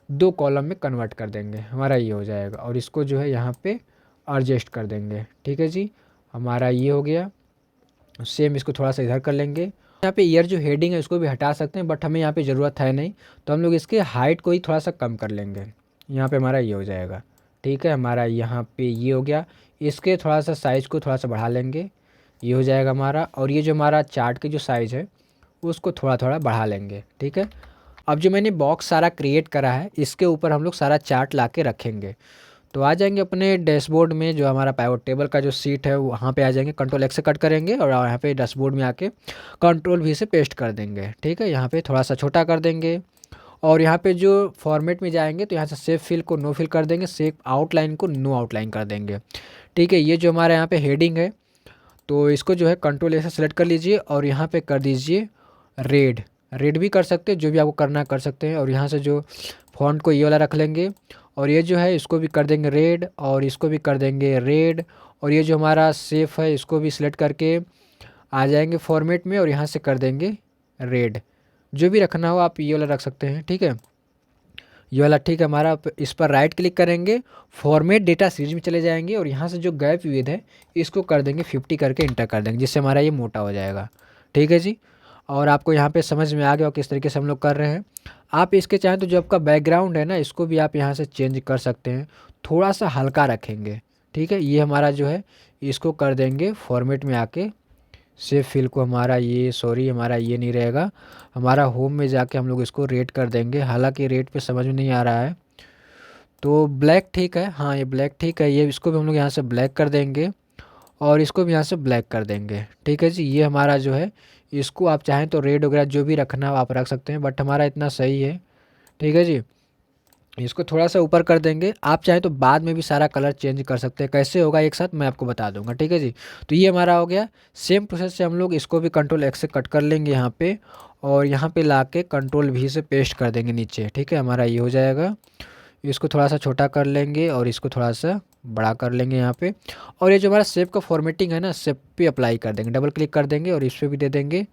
2 कॉलम में कन्वर्ट कर देंगे। हमारा ये हो जाएगा और इसको जो है यहाँ पे एडजस्ट कर देंगे। ठीक है जी, हमारा ये हो गया। सेम इसको थोड़ा सा इधर कर लेंगे। यहाँ पे ईयर जो हेडिंग है उसको भी हटा सकते हैं बट हमें यहाँ पे ज़रूरत है नहीं, तो हम लोग इसके हाइट को ही थोड़ा सा कम कर लेंगे। यहाँ पे हमारा ये हो जाएगा। ठीक है, हमारा यहाँ पे ये हो गया। इसके थोड़ा सा साइज़ को थोड़ा सा बढ़ा लेंगे, ये हो जाएगा हमारा। और ये जो हमारा चार्ट की जो साइज़ है उसको थोड़ा थोड़ा बढ़ा लेंगे। ठीक है, अब जो मैंने बॉक्स सारा क्रिएट करा है इसके ऊपर हम लोग सारा चार्ट ला के रखेंगे। तो आ जाएंगे अपने डैशबोर्ड में, जो हमारा पाइवट टेबल का जो सीट है वहाँ पे आ जाएंगे, कंट्रोल एक्स से कट करेंगे और यहाँ पे डैशबोर्ड में आके कंट्रोल वी से पेस्ट कर देंगे। ठीक है, यहाँ पे थोड़ा सा छोटा कर देंगे और यहाँ पे जो फॉर्मेट में जाएंगे तो यहाँ से सेव फिल को नो फिल कर देंगे, सेव आउटलाइन को नो आउटलाइन कर देंगे। ठीक है, ये जो हमारे यहाँ पे हेडिंग है तो इसको जो है कंट्रोल ए से सेलेक्ट कर लीजिए और यहाँ पे कर दीजिए रेड। रेड भी कर सकते हैं, जो भी आपको करना है कर सकते हैं। और यहाँ से जो फॉन्ट को ये वाला रख लेंगे और ये जो है इसको भी कर देंगे रेड और इसको भी कर देंगे रेड। और ये जो हमारा सेफ है इसको भी सिलेक्ट करके आ जाएंगे फॉर्मेट में और यहाँ से कर देंगे रेड। जो भी रखना हो आप ये वाला रख सकते हैं। ठीक है, ये वाला ठीक है हमारा। इस पर राइट क्लिक करेंगे, फॉर्मेट डेटा सीरीज में चले जाएंगे और यहाँ से जो गैप विड्थ है इसको कर देंगे 50 करके इंटर कर देंगे, जिससे हमारा ये मोटा हो जाएगा। ठीक है जी, और आपको यहाँ पे समझ में आ गया किस तरीके से हम लोग कर रहे हैं। आप इसके चाहें तो जो आपका बैकग्राउंड है ना इसको भी आप यहाँ से चेंज कर सकते हैं, थोड़ा सा हल्का रखेंगे। ठीक है, ये हमारा जो है इसको कर देंगे फॉर्मेट में आके सेव फिल को, हमारा ये सॉरी हमारा ये नहीं रहेगा, हमारा होम में जाके हम लोग इसको रेट कर देंगे। हालांकि रेट पे समझ में नहीं आ रहा है तो ब्लैक ठीक है, हाँ ये ब्लैक ठीक है। ये इसको भी हम लोग यहाँ से ब्लैक कर देंगे और इसको भी यहाँ से ब्लैक कर देंगे। ठीक है जी, ये हमारा जो है इसको आप चाहें तो रेड वगैरह जो भी रखना हो आप रख सकते हैं बट हमारा इतना सही है। ठीक है जी, इसको थोड़ा सा ऊपर कर देंगे। आप चाहें तो बाद में भी सारा कलर चेंज कर सकते हैं, कैसे होगा एक साथ मैं आपको बता दूंगा। ठीक है जी, तो ये हमारा हो गया। सेम प्रोसेस से हम लोग इसको भी कंट्रोल एक्स से कट कर लेंगे यहाँ पे और यहाँ पे ला के कंट्रोल वी से पेस्ट कर देंगे नीचे। ठीक है, हमारा ये हो जाएगा। इसको थोड़ा सा छोटा कर लेंगे और इसको थोड़ा सा बड़ा कर लेंगे यहाँ पे। और ये जो हमारा शेप का फॉर्मेटिंग है ना शेप पे अप्लाई कर देंगे, डबल क्लिक कर देंगे और इस पर भी दे देंगे।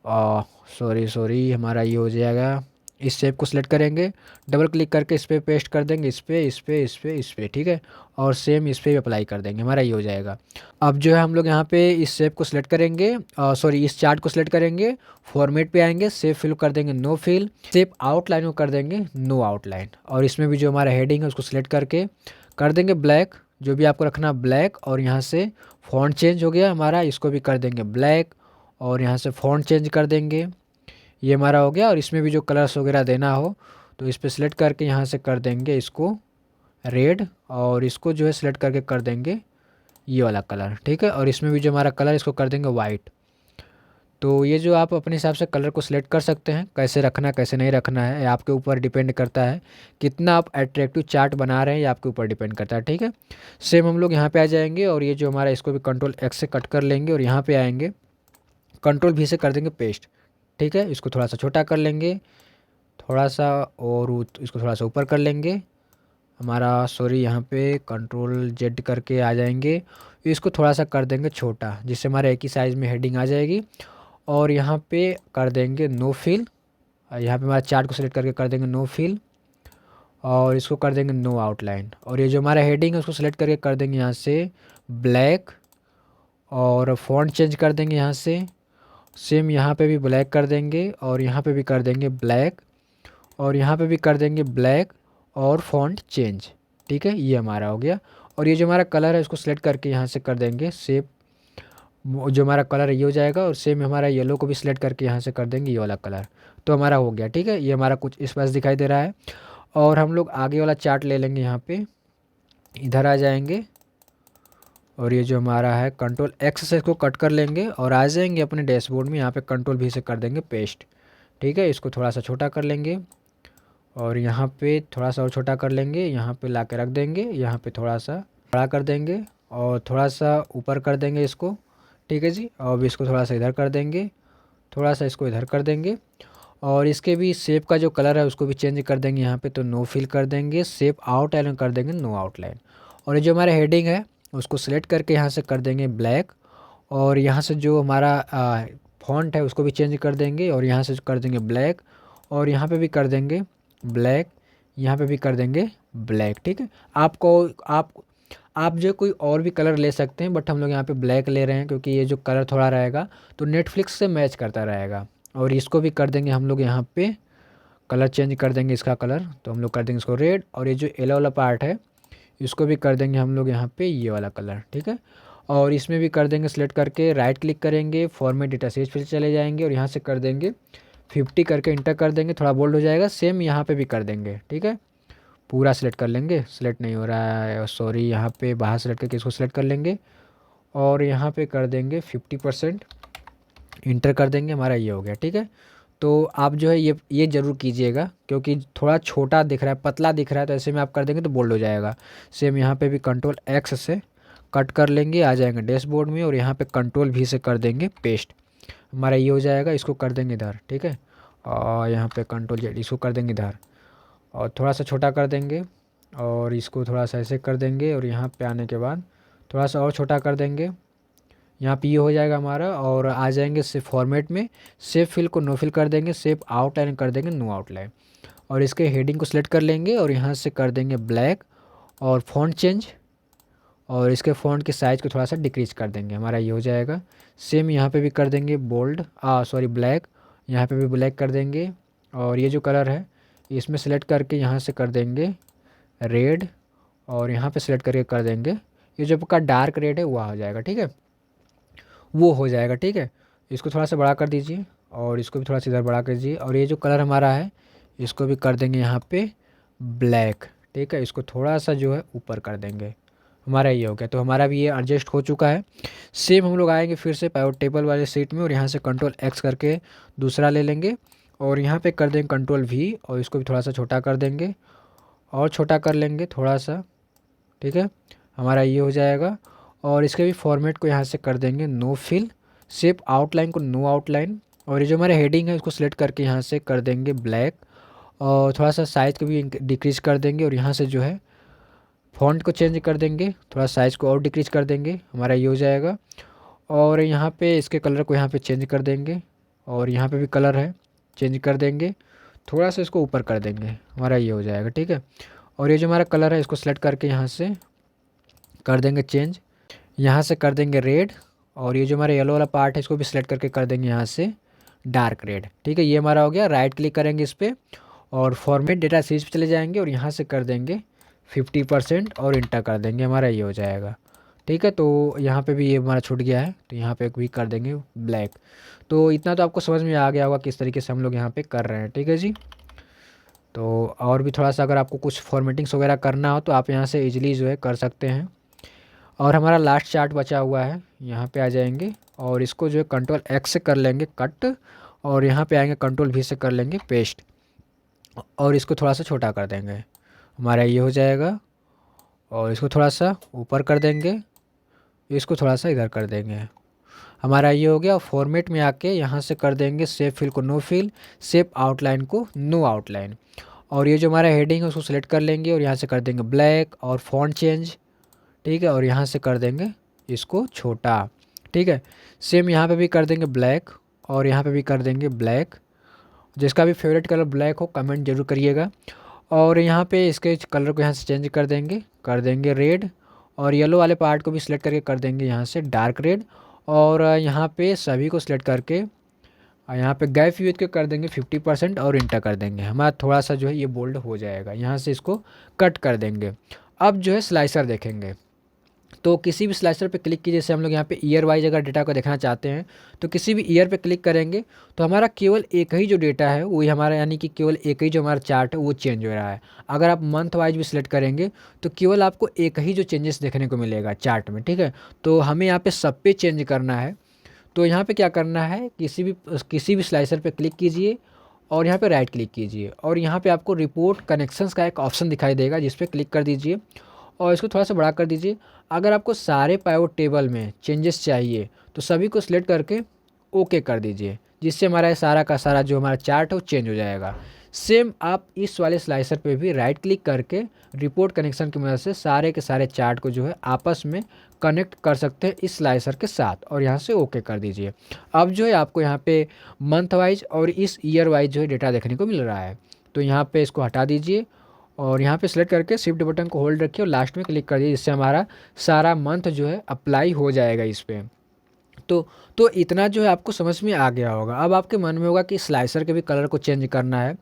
सॉरी हमारा ये हो जाएगा। इस शेप को सिलेक्ट करेंगे, डबल क्लिक करके इस पर पेस्ट कर देंगे, इस पर इस पर इस पर इस पर। ठीक है, और सेम इस पर भी अप्लाई कर देंगे, हमारा ये हो जाएगा। अब जो है हम लोग यहाँ पे इस शेप को सिलेक्ट करेंगे, सॉरी इस चार्ट को सिलेक्ट करेंगे, फॉर्मेट पे आएंगे, शेप फिल कर देंगे नो फिल, शेप आउटलाइन को कर देंगे नो आउटलाइन। और इसमें भी जो हमारा हेडिंग है उसको सिलेक्ट करके कर देंगे ब्लैक, जो भी आपको रखना ब्लैक। और यहाँ से फ़ॉन्ट चेंज हो गया हमारा, इसको भी कर देंगे ब्लैक और यहाँ से फ़ॉन्ट चेंज कर देंगे। ये हमारा हो गया। और इसमें भी जो कलर्स वगैरह देना हो तो इस पर सिलेक्ट करके यहाँ से कर देंगे इसको रेड, और इसको जो है सिलेक्ट करके कर देंगे ये वाला कलर, ठीक है। और इसमें भी जो हमारा कलर इसको कर देंगे वाइट। तो ये जो आप अपने हिसाब से कलर को सिलेक्ट कर सकते हैं, कैसे रखना कैसे नहीं रखना है, ये आपके ऊपर डिपेंड करता है। कितना आप अट्रैक्टिव चार्ट बना रहे हैं ये आपके ऊपर डिपेंड करता है, ठीक है। सेम हम लोग यहाँ पे आ जाएंगे और ये जो हमारा इसको भी कंट्रोल एक्स से कट कर लेंगे और यहाँ पे आएंगे कंट्रोल भी से कर देंगे पेस्ट, ठीक है। इसको थोड़ा सा छोटा कर लेंगे, थोड़ा सा, और इसको थोड़ा सा ऊपर कर लेंगे हमारा, सॉरी यहाँ पे कंट्रोल जेड करके आ जाएंगे। इसको थोड़ा सा कर देंगे छोटा, जिससे हमारे एक ही साइज़ में हेडिंग आ जाएगी। और यहाँ पे कर देंगे नो फिल, यहाँ पे हमारा चार्ट को सिलेक्ट करके कर देंगे नो फिल, और इसको कर देंगे नो आउटलाइन। और ये जो हमारा हेडिंग है उसको सिलेक्ट करके कर देंगे यहाँ से ब्लैक, और फॉन्ट चेंज कर देंगे यहाँ से, सेम यहाँ पे भी ब्लैक कर देंगे और यहाँ पे भी कर देंगे ब्लैक, और यहाँ पे भी कर देंगे ब्लैक और फॉन्ट चेंज, ठीक है। ये हमारा हो गया। और ये जो हमारा कलर है उसको सिलेक्ट करके यहाँ से कर देंगे सेव, जो हमारा कलर है ये हो जाएगा। और सेम हमारा येलो को भी सिलेक्ट करके यहाँ से कर देंगे ये वाला कलर, तो हमारा हो गया, ठीक है। ये हमारा कुछ इस पास दिखाई दे रहा है। और हम लोग आगे वाला चार्ट ले लेंगे, यहाँ पे इधर आ जाएंगे और ये जो हमारा है कंट्रोल एक्स से इसको कट कर लेंगे और आ जाएंगे अपने डैशबोर्ड में। यहाँ पे कंट्रोल भी से कर देंगे पेस्ट, ठीक है। इसको थोड़ा सा छोटा कर लेंगे और यहाँ पे थोड़ा सा और छोटा कर लेंगे, यहाँ पे ला के रख देंगे, यहाँ पे थोड़ा सा बड़ा कर देंगे और थोड़ा सा ऊपर कर देंगे इसको, ठीक है जी। और इसको थोड़ा सा इधर कर देंगे, थोड़ा सा इसको इधर कर देंगे। और इसके भी शेप का जो कलर है उसको भी चेंज कर देंगे यहाँ पे, तो नो फिल कर देंगे, शेप आउटलाइन कर देंगे नो आउटलाइन। और ये जो हमारा हेडिंग है उसको सिलेक्ट करके यहाँ से कर देंगे ब्लैक, और यहाँ से जो हमारा फॉन्ट है उसको भी चेंज कर देंगे और यहाँ से कर देंगे ब्लैक, और यहाँ पे भी कर देंगे ब्लैक, यहाँ पे भी कर देंगे ब्लैक, ठीक है। आप जो कोई और भी कलर ले सकते हैं, बट हम लोग यहाँ पे ब्लैक ले रहे हैं क्योंकि ये जो कलर थोड़ा रहेगा तो नेटफ्लिक्स से मैच करता रहेगा। और इसको भी कर देंगे हम लोग यहाँ पे कलर चेंज कर देंगे इसका कलर, तो हम लोग कर देंगे इसको रेड। और ये जो येलो वाला पार्ट है इसको भी कर देंगे हम लोग यहाँ पे ये वाला कलर, ठीक है। और इसमें भी कर देंगे सिलेक्ट करके राइट क्लिक करेंगे, फॉर्मेट डेटा सीरीज पे चले जाएंगे और यहाँ से कर देंगे 50 करके इंटर कर देंगे, थोड़ा बोल्ड हो जाएगा। सेम यहाँ पे भी कर देंगे, ठीक है। पूरा सिलेक्ट कर लेंगे, सिलेक्ट नहीं हो रहा है सॉरी, यहाँ पे बाहर सेलेक्ट करके इसको सिलेक्ट कर लेंगे और यहाँ पे कर देंगे 50%, इंटर कर देंगे, हमारा ये हो गया, ठीक है। तो आप जो है ये ज़रूर कीजिएगा क्योंकि थोड़ा छोटा दिख रहा है, पतला दिख रहा है, तो ऐसे में आप कर देंगे तो बोल्ड हो जाएगा। सेम यहाँ पे भी कंट्रोल एक्स से कट कर लेंगे, आ जाएंगे डैशबोर्ड में और यहाँ पे कंट्रोल भी से कर देंगे पेस्ट, हमारा ये हो जाएगा। इसको कर देंगे इधर, ठीक है। और यहाँ पे कंट्रोल जेड, इसको कर देंगे इधर और थोड़ा सा छोटा कर देंगे और इसको थोड़ा सा ऐसे कर देंगे और यहाँ पे आने के बाद थोड़ा सा और छोटा कर देंगे, यहाँ पे ये हो जाएगा हमारा। और आ जाएंगे से फॉर्मेट में, सेव फिल को नो फिल कर देंगे, सेव आउटलाइन कर देंगे नो आउटलाइन। और इसके हेडिंग को सिलेक्ट कर लेंगे और यहाँ से कर देंगे ब्लैक और फॉन्ट चेंज, और इसके फॉन्ट के साइज़ को थोड़ा सा डिक्रीज कर देंगे, हमारा ये हो जाएगा। सेम यहाँ पे भी कर देंगे बोल्ड सॉरी ब्लैक, यहाँ पे भी ब्लैक कर देंगे। और ये जो कलर है इसमें सेलेक्ट करके यहाँ से कर देंगे रेड, और यहाँ पे सिलेक्ट करके कर देंगे ये जो आपका डार्क रेड है वो हो जाएगा, ठीक है, वो हो जाएगा, ठीक है। इसको थोड़ा सा बड़ा कर दीजिए और इसको भी थोड़ा सा इधर बड़ा कर दीजिए। और ये जो कलर हमारा है इसको भी कर देंगे यहाँ पे ब्लैक, ठीक है। इसको थोड़ा सा जो है ऊपर कर देंगे, हमारा ये हो गया। तो हमारा भी ये एडजस्ट हो चुका है। सेम हम लोग आएंगे फिर से पाइवट टेबल वाले सीट में और यहाँ से कंट्रोल एक्स करके दूसरा ले लेंगे और यहाँ पे कर देंगे कंट्रोल वी और इसको भी थोड़ा सा छोटा कर देंगे और छोटा कर लेंगे थोड़ा सा, ठीक है, हमारा ये हो जाएगा। और इसके भी फॉर्मेट को यहाँ से कर देंगे नो फिल, शेप आउटलाइन को नो आउटलाइन। और ये जो हमारे हेडिंग है उसको सिलेक्ट करके यहाँ से कर देंगे ब्लैक और थोड़ा सा साइज़ को भी डिक्रीज कर देंगे और यहाँ से जो है फ़ॉन्ट को चेंज कर देंगे, थोड़ा साइज़ को और डिक्रीज कर देंगे, हमारा ये हो जाएगा। और यहाँ पे इसके कलर को यहाँ पे चेंज कर देंगे और यहाँ पे भी कलर है चेंज कर देंगे, थोड़ा सा इसको ऊपर कर देंगे, हमारा ये हो जाएगा, ठीक है। और ये जो हमारा कलर है इसको सेलेक्ट करके यहाँ से कर देंगे चेंज, यहाँ से कर देंगे रेड। और ये जो हमारा येलो वाला पार्ट है इसको भी सिलेक्ट करके कर देंगे यहाँ से डार्क रेड, ठीक है। ये हमारा हो गया। राइट क्लिक करेंगे इस पर और फॉर्मेट डेटा सीरीज पे चले जाएंगे और यहाँ से कर देंगे 50% और इंटर कर देंगे, हमारा ये हो जाएगा। ठीक है, तो यहाँ पे भी ये हमारा छूट गया है, तो यहाँ पे भी कर देंगे ब्लैक। तो इतना तो आपको समझ में आ गया होगा किस तरीके से हम लोग यहाँ पे कर रहे हैं। ठीक है जी। तो और भी थोड़ा सा अगर आपको कुछ फॉर्मेटिंग्स वगैरह करना हो तो आप यहाँ से इजीली जो है कर सकते हैं। और हमारा लास्ट चार्ट बचा हुआ है, यहाँ पे आ जाएंगे और इसको जो है कंट्रोल एक्स से कर लेंगे कट, और यहाँ पे आएंगे कंट्रोल वी से कर लेंगे पेस्ट, और इसको थोड़ा सा छोटा कर देंगे, हमारा ये हो जाएगा। और इसको थोड़ा सा ऊपर कर देंगे, इसको थोड़ा सा इधर कर देंगे, हमारा ये हो गया। फॉर्मेट में आके यहाँ से कर देंगे शेप फिल को नो फिल, शेप आउटलाइन को नो आउटलाइन, और ये जो हमारा हेडिंग है उसको सिलेक्ट कर लेंगे और यहाँ से कर देंगे ब्लैक और फॉन्ट चेंज। ठीक है, और यहाँ से कर देंगे इसको छोटा। ठीक है, सेम यहाँ पे भी कर देंगे ब्लैक और यहाँ पे भी कर देंगे ब्लैक। जिसका भी फेवरेट कलर ब्लैक हो कमेंट जरूर करिएगा। और यहाँ पे इसके कलर को यहाँ से चेंज कर देंगे रेड, और येलो वाले पार्ट को भी सिलेक्ट करके कर देंगे यहाँ से डार्क रेड। और यहाँ पे सभी को सिलेक्ट करके यहाँ पे गैप यूज के कर देंगे 50% और इंटर कर देंगे, हमारा थोड़ा सा जो है ये बोल्ड हो जाएगा। यहाँ से इसको कट कर देंगे। अब जो है स्लाइसर देखेंगे, तो किसी भी स्लाइसर पे क्लिक कीजिए। जैसे हम लोग यहाँ पे ईयर वाइज अगर डेटा को देखना चाहते हैं तो किसी भी ईयर पे क्लिक करेंगे तो हमारा केवल एक ही जो डेटा है वही हमारा, यानी कि केवल एक ही जो हमारा चार्ट है वो चेंज हो रहा है। अगर आप मंथ वाइज भी सिलेक्ट करेंगे तो केवल आपको एक ही जो चेंजेस देखने को मिलेगा चार्ट में। ठीक है, तो हमें यहाँ पे सब पे चेंज करना है। तो यहाँ पे क्या करना है, किसी भी स्लाइसर पे क्लिक कीजिए और यहाँ पे राइट क्लिक कीजिए, और यहाँ पे आपको रिपोर्ट कनेक्शंस का एक ऑप्शन दिखाई देगा जिस पे क्लिक कर दीजिए और इसको थोड़ा सा बड़ा कर दीजिए। अगर आपको सारे पाइवट टेबल में चेंजेस चाहिए तो सभी को सिलेक्ट करके ओके कर दीजिए, जिससे हमारा सारा का सारा जो हमारा चार्ट है वो चेंज हो जाएगा। सेम आप इस वाले स्लाइसर पे भी राइट क्लिक करके रिपोर्ट कनेक्शन की मदद से सारे के सारे चार्ट को जो है आपस में कनेक्ट कर सकते हैं इस स्लाइसर के साथ, और यहाँ से ओके कर दीजिए। अब जो है आपको यहाँ पे मंथ वाइज और इस ईयर वाइज जो है डेटा देखने को मिल रहा है। तो यहाँ पे इसको हटा दीजिए और यहाँ पे सेलेक्ट करके शिफ्ट बटन को होल्ड रखिए और लास्ट में क्लिक कर दीजिए, जिससे हमारा सारा मंथ जो है अप्लाई हो जाएगा इस पर। तो इतना जो है आपको समझ में आ गया होगा। अब आपके मन में होगा कि स्लाइसर के भी कलर को चेंज करना है,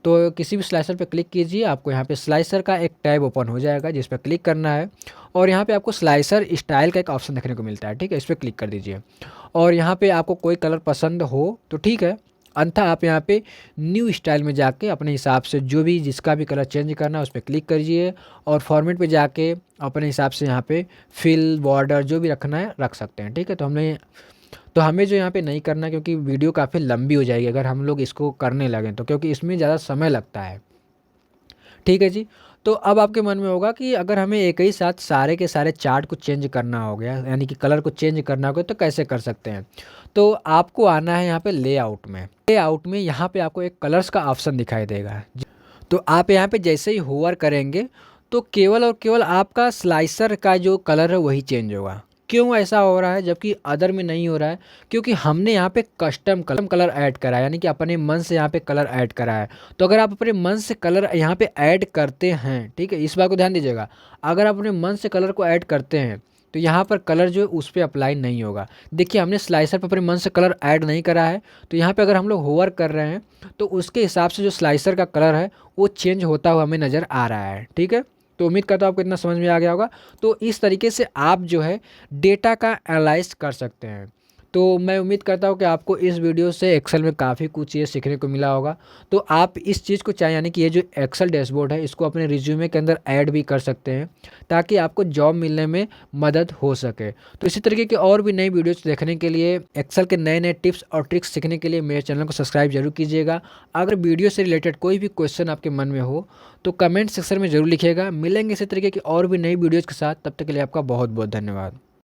तो किसी भी स्लाइसर पे क्लिक कीजिए, आपको यहाँ पे स्लाइसर का एक टैब ओपन हो जाएगा जिस पर क्लिक करना है, और यहाँ पे आपको स्लाइसर स्टाइल का एक ऑप्शन देखने को मिलता है। ठीक है, इस पर क्लिक कर दीजिए और यहाँ पे आपको कोई कलर पसंद हो तो ठीक है, अन्यथा आप यहाँ पे न्यू स्टाइल में जाके अपने हिसाब से जो भी जिसका भी कलर चेंज करना है उस पर क्लिक करिए और फॉर्मेट पे जाके अपने हिसाब से यहाँ पे फिल बॉर्डर जो भी रखना है रख सकते हैं। ठीक है, तो हमें जो यहाँ पे नहीं करना, क्योंकि वीडियो काफ़ी लंबी हो जाएगी अगर हम लोग इसको करने लगें तो, क्योंकि इसमें ज़्यादा समय लगता है। ठीक है जी। तो अब आपके मन में होगा कि अगर हमें एक ही साथ सारे के सारे चार्ट को चेंज करना हो गया, यानी कि कलर को चेंज करना होगा, तो कैसे कर सकते हैं। तो आपको आना है यहाँ पे लेआउट में यहाँ पे आपको एक कलर्स का ऑप्शन दिखाई देगा। तो आप यहाँ पे जैसे ही होवर करेंगे तो केवल और केवल आपका स्लाइसर का जो कलर है वही चेंज होगा। क्यों ऐसा हो रहा है जबकि अदर में नहीं हो रहा है, क्योंकि हमने यहाँ पे कस्टम कलर ऐड करा है, यानी कि अपने मन से यहाँ पे कलर ऐड करा है। तो अगर आप अपने मन से कलर यहाँ पे ऐड करते हैं, ठीक है, इस बात को ध्यान दीजिएगा, अगर आप अपने मन से कलर को ऐड करते हैं तो यहाँ पर कलर जो है उस पर अप्लाई नहीं होगा। देखिए, हमने स्लाइसर पर अपने मन से कलर ऐड नहीं करा है, तो यहाँ पे अगर हम लोग होवर कर रहे हैं तो उसके हिसाब से जो स्लाइसर का कलर है वो चेंज होता हुआ हमें नज़र आ रहा है। ठीक है, तो उम्मीद करता हूँ आपको इतना समझ में आ गया होगा। तो इस तरीके से आप जो है डेटा का एनालाइज कर सकते हैं। तो मैं उम्मीद करता हूँ कि आपको इस वीडियो से एक्सेल में काफ़ी कुछ चीज़ें सीखने को मिला होगा। तो आप इस चीज़ को चाहे, यानी कि ये जो एक्सेल डैशबोर्ड है इसको अपने रिज्यूमे के अंदर ऐड भी कर सकते हैं ताकि आपको जॉब मिलने में मदद हो सके। तो इसी तरीके के और भी नई वीडियोज़ देखने के लिए, एक्सेल के नए नए टिप्स और ट्रिक्स सीखने के लिए मेरे चैनल को सब्सक्राइब जरूर कीजिएगा। अगर वीडियो से रिलेटेड कोई भी क्वेश्चन आपके मन में हो तो कमेंट सेक्शन में ज़रूर लिखिएगा। मिलेंगे इसी तरीके की और भी नई वीडियोज़ के साथ, तब तक के लिए आपका बहुत बहुत धन्यवाद।